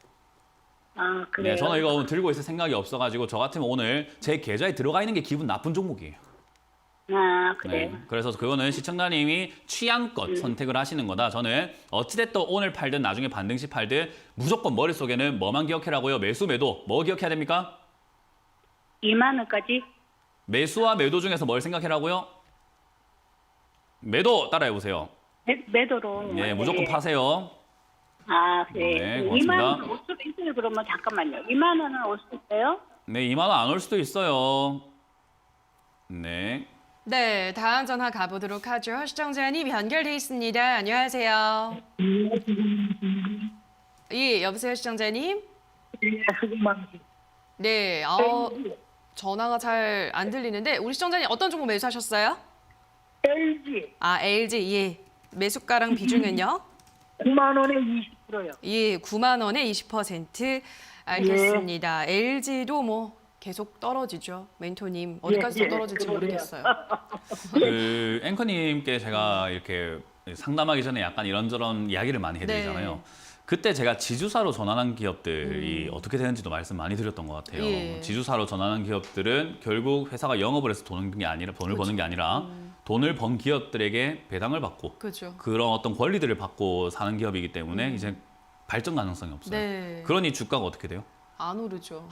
D: 그래요.
B: 네, 저는 이거 들고 있을 생각이 없어가지고 저 같으면 오늘 제 계좌에 들어가 있는 게 기분 나쁜 종목이에요.
D: 그래요.
B: 네, 그래서 그거는 시청자님이 취향껏 선택을 하시는 거다. 저는 어찌됐든 오늘 팔든 나중에 반등 시 팔든 무조건 머릿속에는 뭐만 기억해라고요? 매수, 매도. 뭐 기억해야 됩니까?
D: 2만 원까지?
B: 매수와 매도 중에서 뭘 생각해라고요? 매도 따라해보세요.
D: 매도로.
B: 네, 무조건 파세요.
D: 그래.
B: 네,
D: 2만
B: 고맙습니다.
D: 원은 올 수도 있어요. 그러면 잠깐만요. 2만 원은 올 수 있어요?
B: 네, 2만 원 안 올 수도 있어요. 네.
A: 네, 다음 전화 가보도록 하죠. 시청자님 연결돼 있습니다. 안녕하세요. 예, 여보세요, 시청자님. 네, 전화가 잘 안 들리는데 우리 시청자님 어떤 종목 매수하셨어요?
D: LG
A: LG, 예. 매수가랑 비중은요?
D: 9만 원에 20%요.
A: 예, 9만 원에 20%. 알겠습니다. LG도 뭐 계속 떨어지죠. 멘토님 어디까지 더 떨어질지 모르겠어요.
B: 그 앵커님께 제가 이렇게 상담하기 전에 약간 이런저런 이야기를 많이 해드리잖아요.
A: 네.
B: 그때 제가 지주사로 전환한 기업들이 어떻게 되는지도 말씀 많이 드렸던 것 같아요.
A: 예.
B: 지주사로 전환한 기업들은 결국 회사가 영업을 해서 돈을 버는 게 아니라 돈을 번 기업들에게 배당을 받고
A: 그렇죠.
B: 그런 어떤 권리들을 받고 사는 기업이기 때문에 이제 발전 가능성이 없어요.
A: 네.
B: 그러니 주가가 어떻게 돼요?
A: 안 오르죠.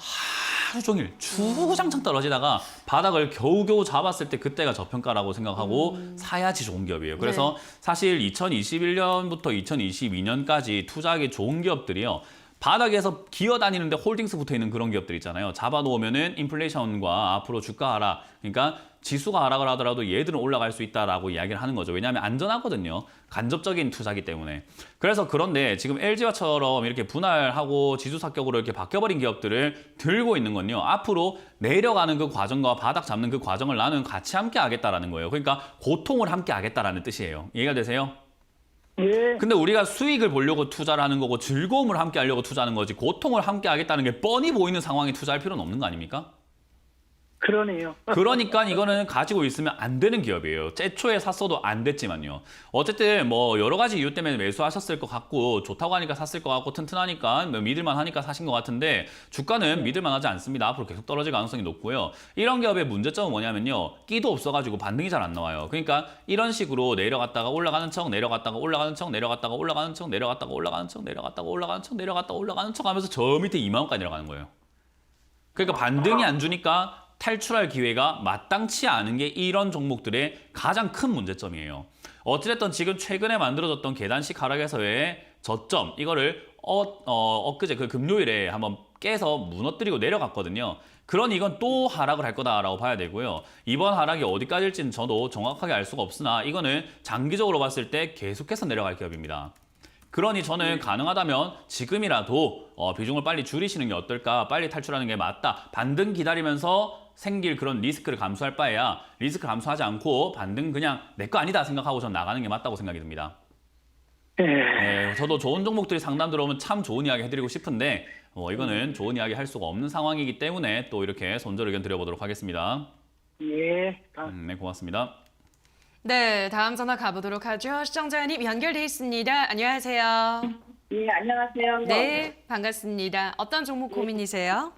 B: 하루 종일 주구장창 떨어지다가 바닥을 겨우겨우 잡았을 때 그때가 저평가라고 생각하고 사야지 좋은 기업이에요. 그래서 사실 2021년부터 2022년까지 투자하기 좋은 기업들이요. 바닥에서 기어다니는데 홀딩스 붙어있는 그런 기업들 있잖아요. 잡아놓으면은 인플레이션과 앞으로 주가 하락, 그러니까 지수가 하락을 하더라도 얘들은 올라갈 수 있다라고 이야기를 하는 거죠. 왜냐하면 안전하거든요. 간접적인 투자기 때문에. 그래서 그런데 지금 LG화처럼 이렇게 분할하고 지수삭격으로 이렇게 바뀌어버린 기업들을 들고 있는 건요. 앞으로 내려가는 그 과정과 바닥 잡는 그 과정을 나는 같이 함께 하겠다라는 거예요. 그러니까 고통을 함께 하겠다라는 뜻이에요. 이해가 되세요?
D: 예.
B: 근데 우리가 수익을 보려고 투자를 하는 거고 즐거움을 함께 하려고 투자하는 거지 고통을 함께 하겠다는 게 뻔히 보이는 상황에 투자할 필요는 없는 거 아닙니까?
C: 그러네요.
B: 그러니까 이거는 가지고 있으면 안 되는 기업이에요. 애초에 샀어도 안 됐지만요. 어쨌든 뭐 여러 가지 이유 때문에 매수하셨을 것 같고 좋다고 하니까 샀을 것 같고 튼튼하니까 뭐 믿을만 하니까 사신 것 같은데 주가는 믿을만 하지 않습니다. 앞으로 계속 떨어질 가능성이 높고요. 이런 기업의 문제점은 뭐냐면요. 끼도 없어가지고 반등이 잘 안 나와요. 그러니까 이런 식으로 내려갔다가 올라가는 척 내려갔다가 올라가는 척 내려갔다가 올라가는 척 내려갔다가 올라가는 척 내려갔다가 올라가는 척 내려갔다가 올라가는 척 하면서 저 밑에 2만 원까지 내려가는 거예요. 그러니까 반등이 안 주니까 탈출할 기회가 마땅치 않은 게 이런 종목들의 가장 큰 문제점이에요. 어찌됐든 지금 최근에 만들어졌던 계단식 하락에서의 저점 이거를 엊그제 그 금요일에 한번 깨서 무너뜨리고 내려갔거든요. 그러니 이건 또 하락을 할 거다라고 봐야 되고요. 이번 하락이 어디까지일지는 저도 정확하게 알 수가 없으나 이거는 장기적으로 봤을 때 계속해서 내려갈 기업입니다. 그러니 저는 가능하다면 지금이라도 비중을 빨리 줄이시는 게 어떨까? 빨리 탈출하는 게 맞다. 반등 기다리면서 생길 그런 리스크를 감수할 바에야 리스크 감수하지 않고 반등 그냥 내 거 아니다 생각하고 전 나가는 게 맞다고 생각이 듭니다. 네, 저도 좋은 종목들이 상담 들어오면 참 좋은 이야기 해드리고 싶은데 이거는 좋은 이야기 할 수가 없는 상황이기 때문에 또 이렇게 손절 의견 드려보도록 하겠습니다.
C: 예.
B: 네, 고맙습니다.
A: 네, 다음 전화 가보도록 하죠. 시청자님 연결돼 있습니다. 안녕하세요.
D: 네, 안녕하세요.
A: 네, 반갑습니다. 어떤 종목 고민이세요?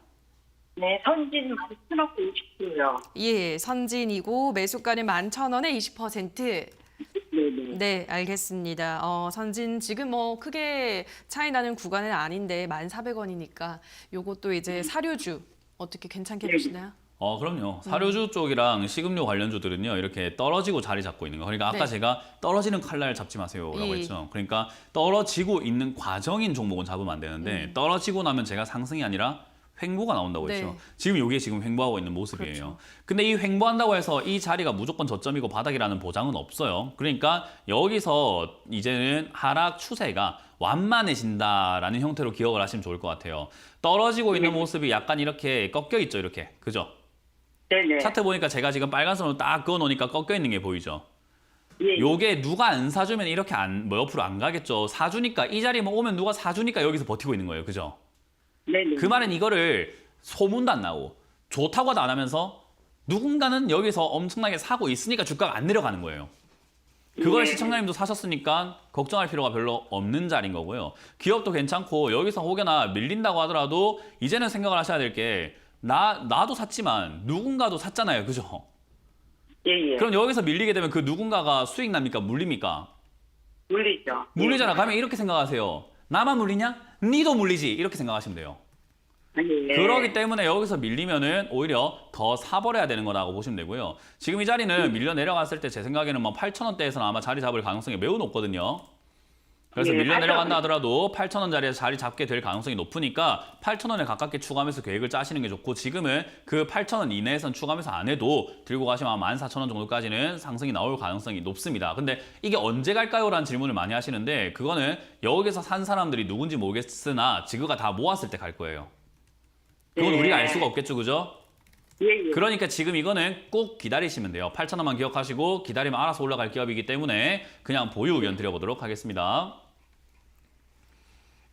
D: 네, 선진 1,060%요.
A: 예, 선진이고 매수가는 11,000원에 20%.
D: 네네.
A: 네, 알겠습니다. 선진 지금 뭐 크게 차이 나는 구간은 아닌데 1,400원이니까 요것도 이제 사료주 어떻게 괜찮게 보시나요?
B: 그럼요. 사료주 쪽이랑 식음료 관련주들은요, 이렇게 떨어지고 자리 잡고 있는 거. 그러니까 아까
A: 네.
B: 제가 떨어지는 칼날 잡지 마세요라고
A: 예.
B: 했죠. 그러니까 떨어지고 있는 과정인 종목은 잡으면 안 되는데 떨어지고 나면 제가 상승이 아니라 횡보가 나온다고
A: 네.
B: 했죠. 지금 이게 지금 횡보하고 있는 모습이에요.
A: 그렇죠.
B: 근데 이 횡보한다고 해서 이 자리가 무조건 저점이고 바닥이라는 보장은 없어요. 그러니까 여기서 이제는 하락 추세가 완만해진다라는 형태로 기억을 하시면 좋을 것 같아요. 떨어지고 있는 모습이 약간 이렇게 꺾여 있죠, 이렇게. 그죠?
D: 네네.
B: 차트 보니까 제가 지금 빨간 선으로 딱 그어 놓으니까 꺾여 있는 게 보이죠?
D: 예.
B: 요게 누가 안 사주면 이렇게 옆으로 안 가겠죠. 사주니까 이 자리에 오면 누가 사주니까 여기서 버티고 있는 거예요. 그죠?
D: 네네.
B: 그 말은 이거를 소문도 안 나고 좋다고도 안 하면서 누군가는 여기서 엄청나게 사고 있으니까 주가가 안 내려가는 거예요. 그걸 시청자님도 사셨으니까 걱정할 필요가 별로 없는 자리인 거고요. 기업도 괜찮고 여기서 혹여나 밀린다고 하더라도 이제는 생각을 하셔야 될 게 나도 샀지만 누군가도 샀잖아요. 그죠?
D: 예, 예.
B: 그럼 여기서 밀리게 되면 그 누군가가 수익 납니까? 물립니까?
D: 물리죠.
B: 물리잖아. 가면 이렇게 생각하세요. 나만 물리냐? 니도 물리지. 이렇게 생각하시면 돼요.
D: 예.
B: 그러기 때문에 여기서 밀리면은 오히려 더 사버려야 되는 거라고 보시면 되고요. 지금 이 자리는 밀려 내려갔을 때 제 생각에는 뭐 8,000원대에서는 아마 자리 잡을 가능성이 매우 높거든요. 그래서
D: 예,
B: 밀려
D: 8,000원.
B: 내려간다 하더라도 8,000원 자리에서 자리 잡게 될 가능성이 높으니까 8,000원에 가깝게 추가하면서 계획을 짜시는 게 좋고 지금은 그 8,000원 이내에선 추가하면서 안 해도 들고 가시면 14,000원 정도까지는 상승이 나올 가능성이 높습니다. 근데 이게 언제 갈까요? 라는 질문을 많이 하시는데 그거는 여기서 산 사람들이 누군지 모르겠으나 지그가 다 모았을 때 갈 거예요. 그건
D: 예.
B: 우리가 알 수가 없겠죠, 그죠?
D: 예, 예.
B: 그러니까 지금 이거는 꼭 기다리시면 돼요. 8,000원만 기억하시고 기다리면 알아서 올라갈 기업이기 때문에 그냥 보유 의견 드려보도록 하겠습니다.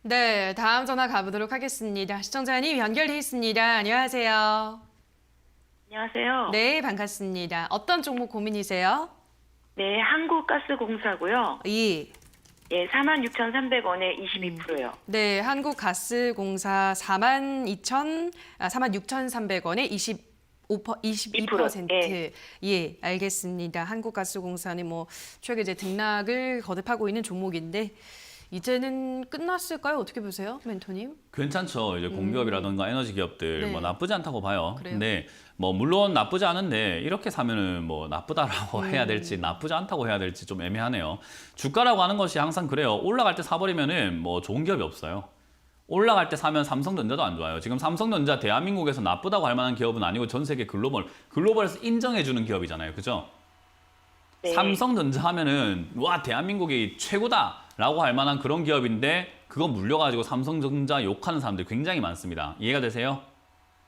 A: 네, 다음 전화 가보도록 하겠습니다. 시청자님 연결돼 있습니다. 안녕하세요.
C: 안녕하세요.
A: 네, 반갑습니다. 어떤 종목 고민이세요?
C: 네, 한국가스공사고요.
A: 예.
C: 예, 46,300원에 22%요.
A: 네, 한국가스공사 46,300원에 22%. 예, 알겠습니다. 한국가스공사는 뭐 최근 이제 등락을 거듭하고 있는 종목인데 이제는 끝났을까요? 어떻게 보세요, 멘토님?
B: 괜찮죠. 이제 공기업이라든가 에너지 기업들
A: 네.
B: 뭐 나쁘지 않다고 봐요.
A: 그래요?
B: 근데 뭐 물론 나쁘지 않은데 이렇게 사면은 뭐 나쁘다라고 해야 될지 나쁘지 않다고 해야 될지 좀 애매하네요. 주가라고 하는 것이 항상 그래요. 올라갈 때 사버리면은 뭐 좋은 기업이 없어요. 올라갈 때 사면 삼성전자도 안 좋아요. 지금 삼성전자 대한민국에서 나쁘다고 할 만한 기업은 아니고 전 세계 글로벌에서 인정해주는 기업이잖아요. 그죠?
C: 네.
B: 삼성전자 하면은 와 대한민국이 최고다라고 할 만한 그런 기업인데 그거 물려가지고 삼성전자 욕하는 사람들이 굉장히 많습니다. 이해가 되세요?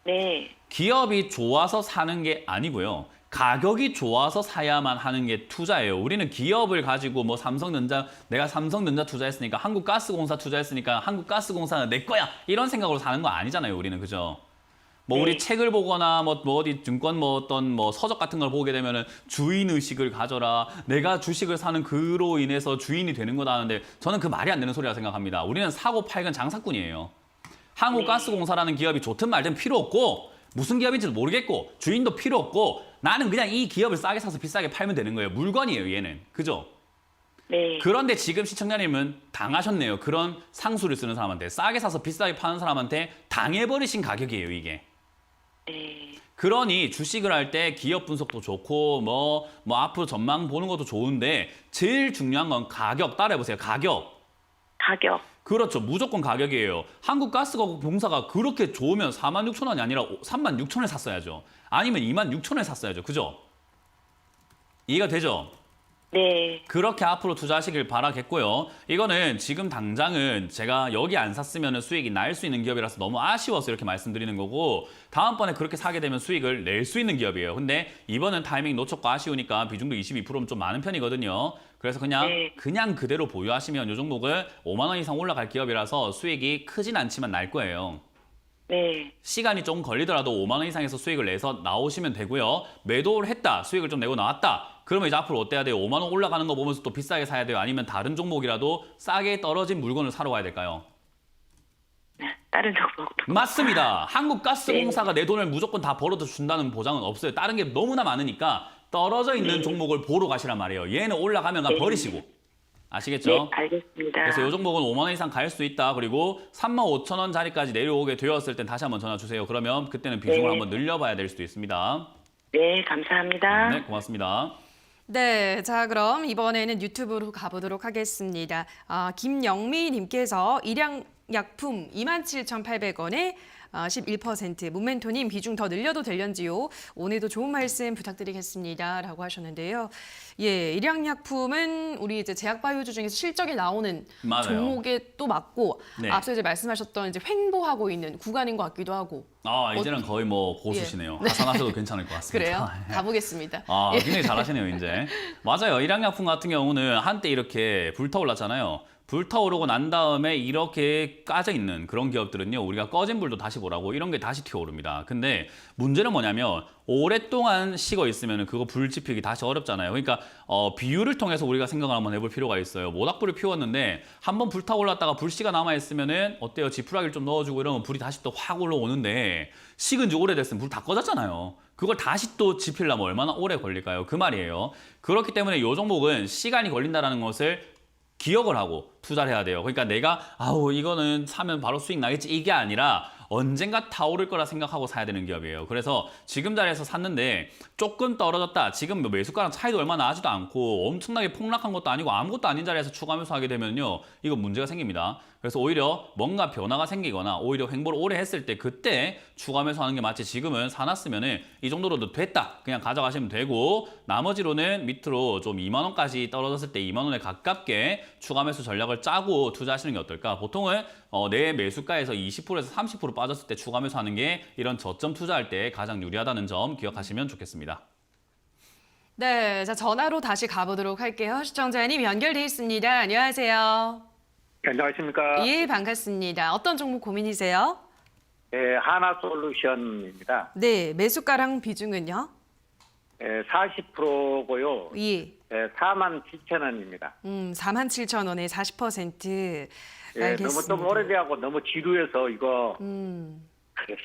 C: 네.
B: 기업이 좋아서 사는 게 아니고요. 가격이 좋아서 사야만 하는 게 투자예요. 우리는 기업을 가지고 뭐 삼성전자 내가 삼성전자 투자했으니까 한국가스공사 투자했으니까 한국가스공사는 내 거야 이런 생각으로 사는 거 아니잖아요. 우리는 그죠? 뭐 우리
C: 네.
B: 책을 보거나 뭐 어디 증권 뭐 어떤 뭐 서적 같은 걸 보게 되면은 주인 의식을 가져라. 내가 주식을 사는 그로 인해서 주인이 되는 거다 하는데 저는 그 말이 안 되는 소리라 생각합니다. 우리는 사고 팔건 장사꾼이에요. 한국가스공사라는 기업이 좋든 말든 필요 없고 무슨 기업인지도 모르겠고 주인도 필요 없고 나는 그냥 이 기업을 싸게 사서 비싸게 팔면 되는 거예요. 물건이에요, 얘는. 그죠?
C: 네.
B: 그런데 지금 시청자님은 당하셨네요. 그런 상수를 쓰는 사람한테. 싸게 사서 비싸게 파는 사람한테 당해버리신 가격이에요, 이게.
C: 네.
B: 그러니 주식을 할 때 기업 분석도 좋고 뭐 앞으로 전망 보는 것도 좋은데 제일 중요한 건 가격. 따라해보세요. 가격.
C: 가격.
B: 그렇죠. 무조건 가격이에요. 한국가스공사가 그렇게 좋으면 46,000원이 아니라 36,000원에 샀어야죠. 아니면 26,000원에 샀어야죠. 그죠? 이해가 되죠?
C: 네.
B: 그렇게 앞으로 투자하시길 바라겠고요. 이거는 지금 당장은 제가 여기 안 샀으면 수익이 날 수 있는 기업이라서 너무 아쉬워서 이렇게 말씀드리는 거고 다음번에 그렇게 사게 되면 수익을 낼 수 있는 기업이에요. 근데 이번은 타이밍 놓쳤고 아쉬우니까 비중도 22%면 좀 많은 편이거든요. 그래서
C: 네.
B: 그냥 그대로 보유하시면 이 종목은 5만 원 이상 올라갈 기업이라서 수익이 크진 않지만 날 거예요.
C: 네.
B: 시간이 좀 걸리더라도 5만 원 이상에서 수익을 내서 나오시면 되고요. 매도를 했다, 수익을 좀 내고 나왔다. 그러면 이제 앞으로 어때야 돼요? 5만 원 올라가는 거 보면서 또 비싸게 사야 돼요? 아니면 다른 종목이라도 싸게 떨어진 물건을 사러 가야 될까요?
C: 다른 종목도.
B: 맞습니다. 한국가스공사가 내 돈을 무조건 다 벌어다 준다는 보장은 없어요. 다른 게 너무나 많으니까 떨어져 있는 종목을 보러 가시란 말이에요. 얘는 올라가면 그냥 버리시고. 아시겠죠?
C: 네, 알겠습니다.
B: 그래서 이 종목은 5만 원 이상 갈 수 있다. 그리고 35,000원짜리까지 내려오게 되었을 땐 다시 한번 전화 주세요. 그러면 그때는 비중을
C: 네.
B: 한번 늘려봐야 될 수도 있습니다.
C: 네, 감사합니다.
B: 네, 고맙습니다.
A: 네, 자 그럼 이번에는 유튜브로 가보도록 하겠습니다. 김영미님께서 일양약품 27,800원에 11%, 문멘토님 비중 더 늘려도 될련지요? 오늘도 좋은 말씀 부탁드리겠습니다. 라고 하셨는데요. 예, 일양약품은 우리 이제 제약바이오주 중에서 실적이 나오는
B: 맞아요.
A: 종목에 또 맞고
B: 네.
A: 앞서 이제 말씀하셨던 이제 횡보하고 있는 구간인 것 같기도 하고.
B: 이제는 거의 뭐 고수시네요.
A: 예.
B: 하산하셔도 괜찮을 것 같습니다.
A: 그래요? 가보겠습니다.
B: 굉장히 잘하시네요, 이제. 맞아요. 일양약품 같은 경우는 한때 이렇게 불타올랐잖아요. 불타오르고 난 다음에 이렇게 까져 있는 그런 기업들은요, 우리가 꺼진 불도 다시 보라고 이런 게 다시 튀어오릅니다. 근데 문제는 뭐냐면 오랫동안 식어 있으면 그거 불 지피기 다시 어렵잖아요. 그러니까 비율을 통해서 우리가 생각을 한번 해볼 필요가 있어요. 모닥불을 피웠는데 한번 불타올랐다가 불씨가 남아있으면은 어때요? 지푸라기를 좀 넣어주고 이러면 불이 다시 또 확 올라오는데 식은 지 오래됐으면 불 다 꺼졌잖아요. 그걸 다시 또 지피려면 얼마나 오래 걸릴까요? 그 말이에요. 그렇기 때문에 이 종목은 시간이 걸린다는 것을 기억을 하고 투자를 해야 돼요. 그러니까 내가 이거는 사면 바로 수익 나겠지 이게 아니라 언젠가 타오를 거라 생각하고 사야 되는 기업이에요. 그래서 지금 자리에서 샀는데 조금 떨어졌다. 지금 매수가랑 차이도 얼마 나지도 않고 엄청나게 폭락한 것도 아니고 아무것도 아닌 자리에서 추가 매수하게 되면요. 이거 문제가 생깁니다. 그래서 오히려 뭔가 변화가 생기거나 오히려 횡보를 오래 했을 때 그때 추가 매수하는 게 맞지 지금은 사놨으면은 이 정도로도 됐다. 그냥 가져가시면 되고 나머지로는 밑으로 좀 2만 원까지 떨어졌을 때 2만 원에 가깝게 추가 매수 전략을 짜고 투자하시는 게 어떨까? 보통은 내 매수가에서 20%에서 30% 빠졌을 때 추가 매수하는 게 이런 저점 투자할 때 가장 유리하다는 점 기억하시면 좋겠습니다.
A: 네, 자 전화로 다시 가보도록 할게요. 시청자님 연결돼 있습니다. 안녕하세요.
E: 안녕하십니까.
A: 예, 반갑습니다. 어떤 종목 고민이세요?
E: 예, 하나솔루션입니다.
A: 네, 매수가랑 비중은요?
E: 40%고요.
A: 예,
E: 47,000원입니다.
A: 47,000원에 40%.
E: 예,
A: 알겠습니다.
E: 너무 좀 오래돼하고 너무 지루해서 이거 그래서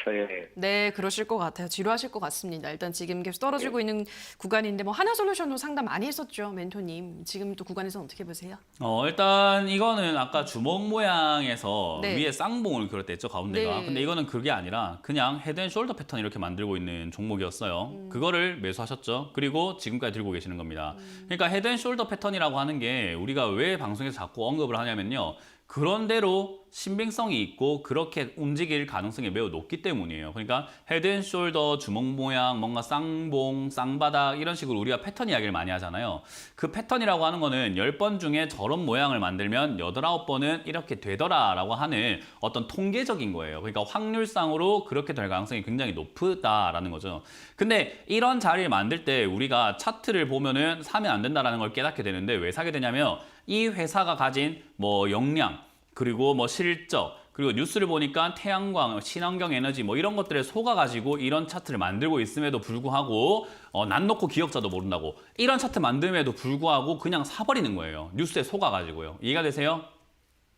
A: 네, 그러실 것 같아요. 지루하실 것 같습니다. 일단 지금 계속 떨어지고 있는 구간인데 뭐 하나솔루션도 상담 많이 했었죠, 멘토님. 지금 또 구간에서 어떻게 보세요?
B: 일단 이거는 아까 주먹 모양에서
A: 네.
B: 위에 쌍봉을 그렸댔죠, 가운데가.
A: 네.
B: 근데 이거는 그게 아니라 그냥 헤드앤숄더 패턴 이렇게 만들고 있는 종목이었어요. 그거를 매수하셨죠. 그리고 지금까지 들고 계시는 겁니다. 그러니까 헤드앤숄더 패턴이라고 하는 게 우리가 왜 방송에서 자꾸 언급을 하냐면요. 그런대로 신빙성이 있고 그렇게 움직일 가능성이 매우 높기 때문이에요. 그러니까 헤드앤숄더, 주먹 모양, 뭔가 쌍봉, 쌍바닥 이런 식으로 우리가 패턴 이야기를 많이 하잖아요. 그 패턴이라고 하는 거는 10번 중에 저런 모양을 만들면 8, 9번은 이렇게 되더라라고 하는 어떤 통계적인 거예요. 그러니까 확률상으로 그렇게 될 가능성이 굉장히 높다라는 거죠. 근데 이런 자리를 만들 때 우리가 차트를 보면은 사면 안 된다라는 걸 깨닫게 되는데 왜 사게 되냐면 이 회사가 가진 뭐 역량 그리고 뭐 실적 그리고 뉴스를 보니까 태양광, 친환경 에너지 뭐 이런 것들에 속아가지고 이런 차트를 만들고 있음에도 불구하고 난 놓고 기억자도 모른다고 이런 차트 만듦에도 불구하고 그냥 사버리는 거예요. 뉴스에 속아가지고요. 이해가 되세요?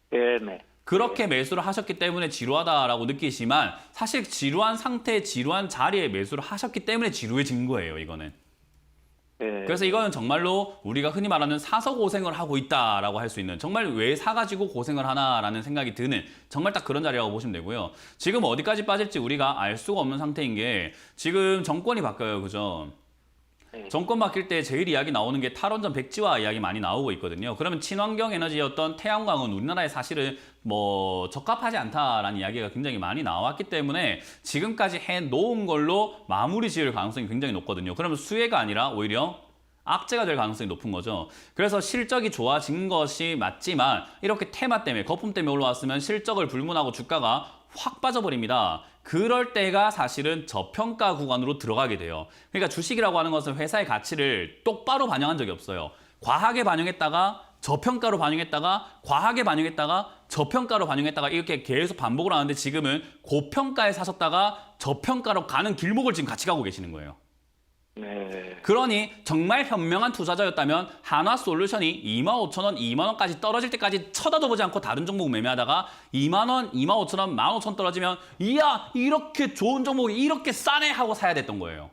E: 네.
B: 그렇게 매수를 하셨기 때문에 지루하다라고 느끼시지만 사실 지루한 상태, 지루한 자리에 매수를 하셨기 때문에 지루해진 거예요, 이거는.
E: 네.
B: 그래서 이거는 정말로 우리가 흔히 말하는 사서 고생을 하고 있다라고 할 수 있는 정말 왜 사가지고 고생을 하나라는 생각이 드는 정말 딱 그런 자리라고 보시면 되고요. 지금 어디까지 빠질지 우리가 알 수가 없는 상태인 게 지금 정권이 바뀌어요, 그죠? 정권 바뀔 때 제일 이야기 나오는 게 탈원전 백지화 이야기 많이 나오고 있거든요. 그러면 친환경 에너지였던 태양광은 우리나라에 사실은 뭐 적합하지 않다라는 이야기가 굉장히 많이 나왔기 때문에 지금까지 해놓은 걸로 마무리 지을 가능성이 굉장히 높거든요. 그러면 수혜가 아니라 오히려 악재가 될 가능성이 높은 거죠. 그래서 실적이 좋아진 것이 맞지만 이렇게 테마 때문에 거품 때문에 올라왔으면 실적을 불문하고 주가가 확 빠져버립니다. 그럴 때가 사실은 저평가 구간으로 들어가게 돼요. 그러니까 주식이라고 하는 것은 회사의 가치를 똑바로 반영한 적이 없어요. 과하게 반영했다가 저평가로 반영했다가 과하게 반영했다가 저평가로 반영했다가 이렇게 계속 반복을 하는데 지금은 고평가에 사셨다가 저평가로 가는 길목을 지금 같이 가고 계시는 거예요.
E: 네.
B: 그러니 정말 현명한 투자자였다면 한화솔루션이 25,000원, 2만원까지 떨어질 때까지 쳐다도 보지 않고 다른 종목 매매하다가 2만원, 25,000원, 15,000원 떨어지면 이야 이렇게 좋은 종목이 이렇게 싸네 하고 사야 됐던 거예요.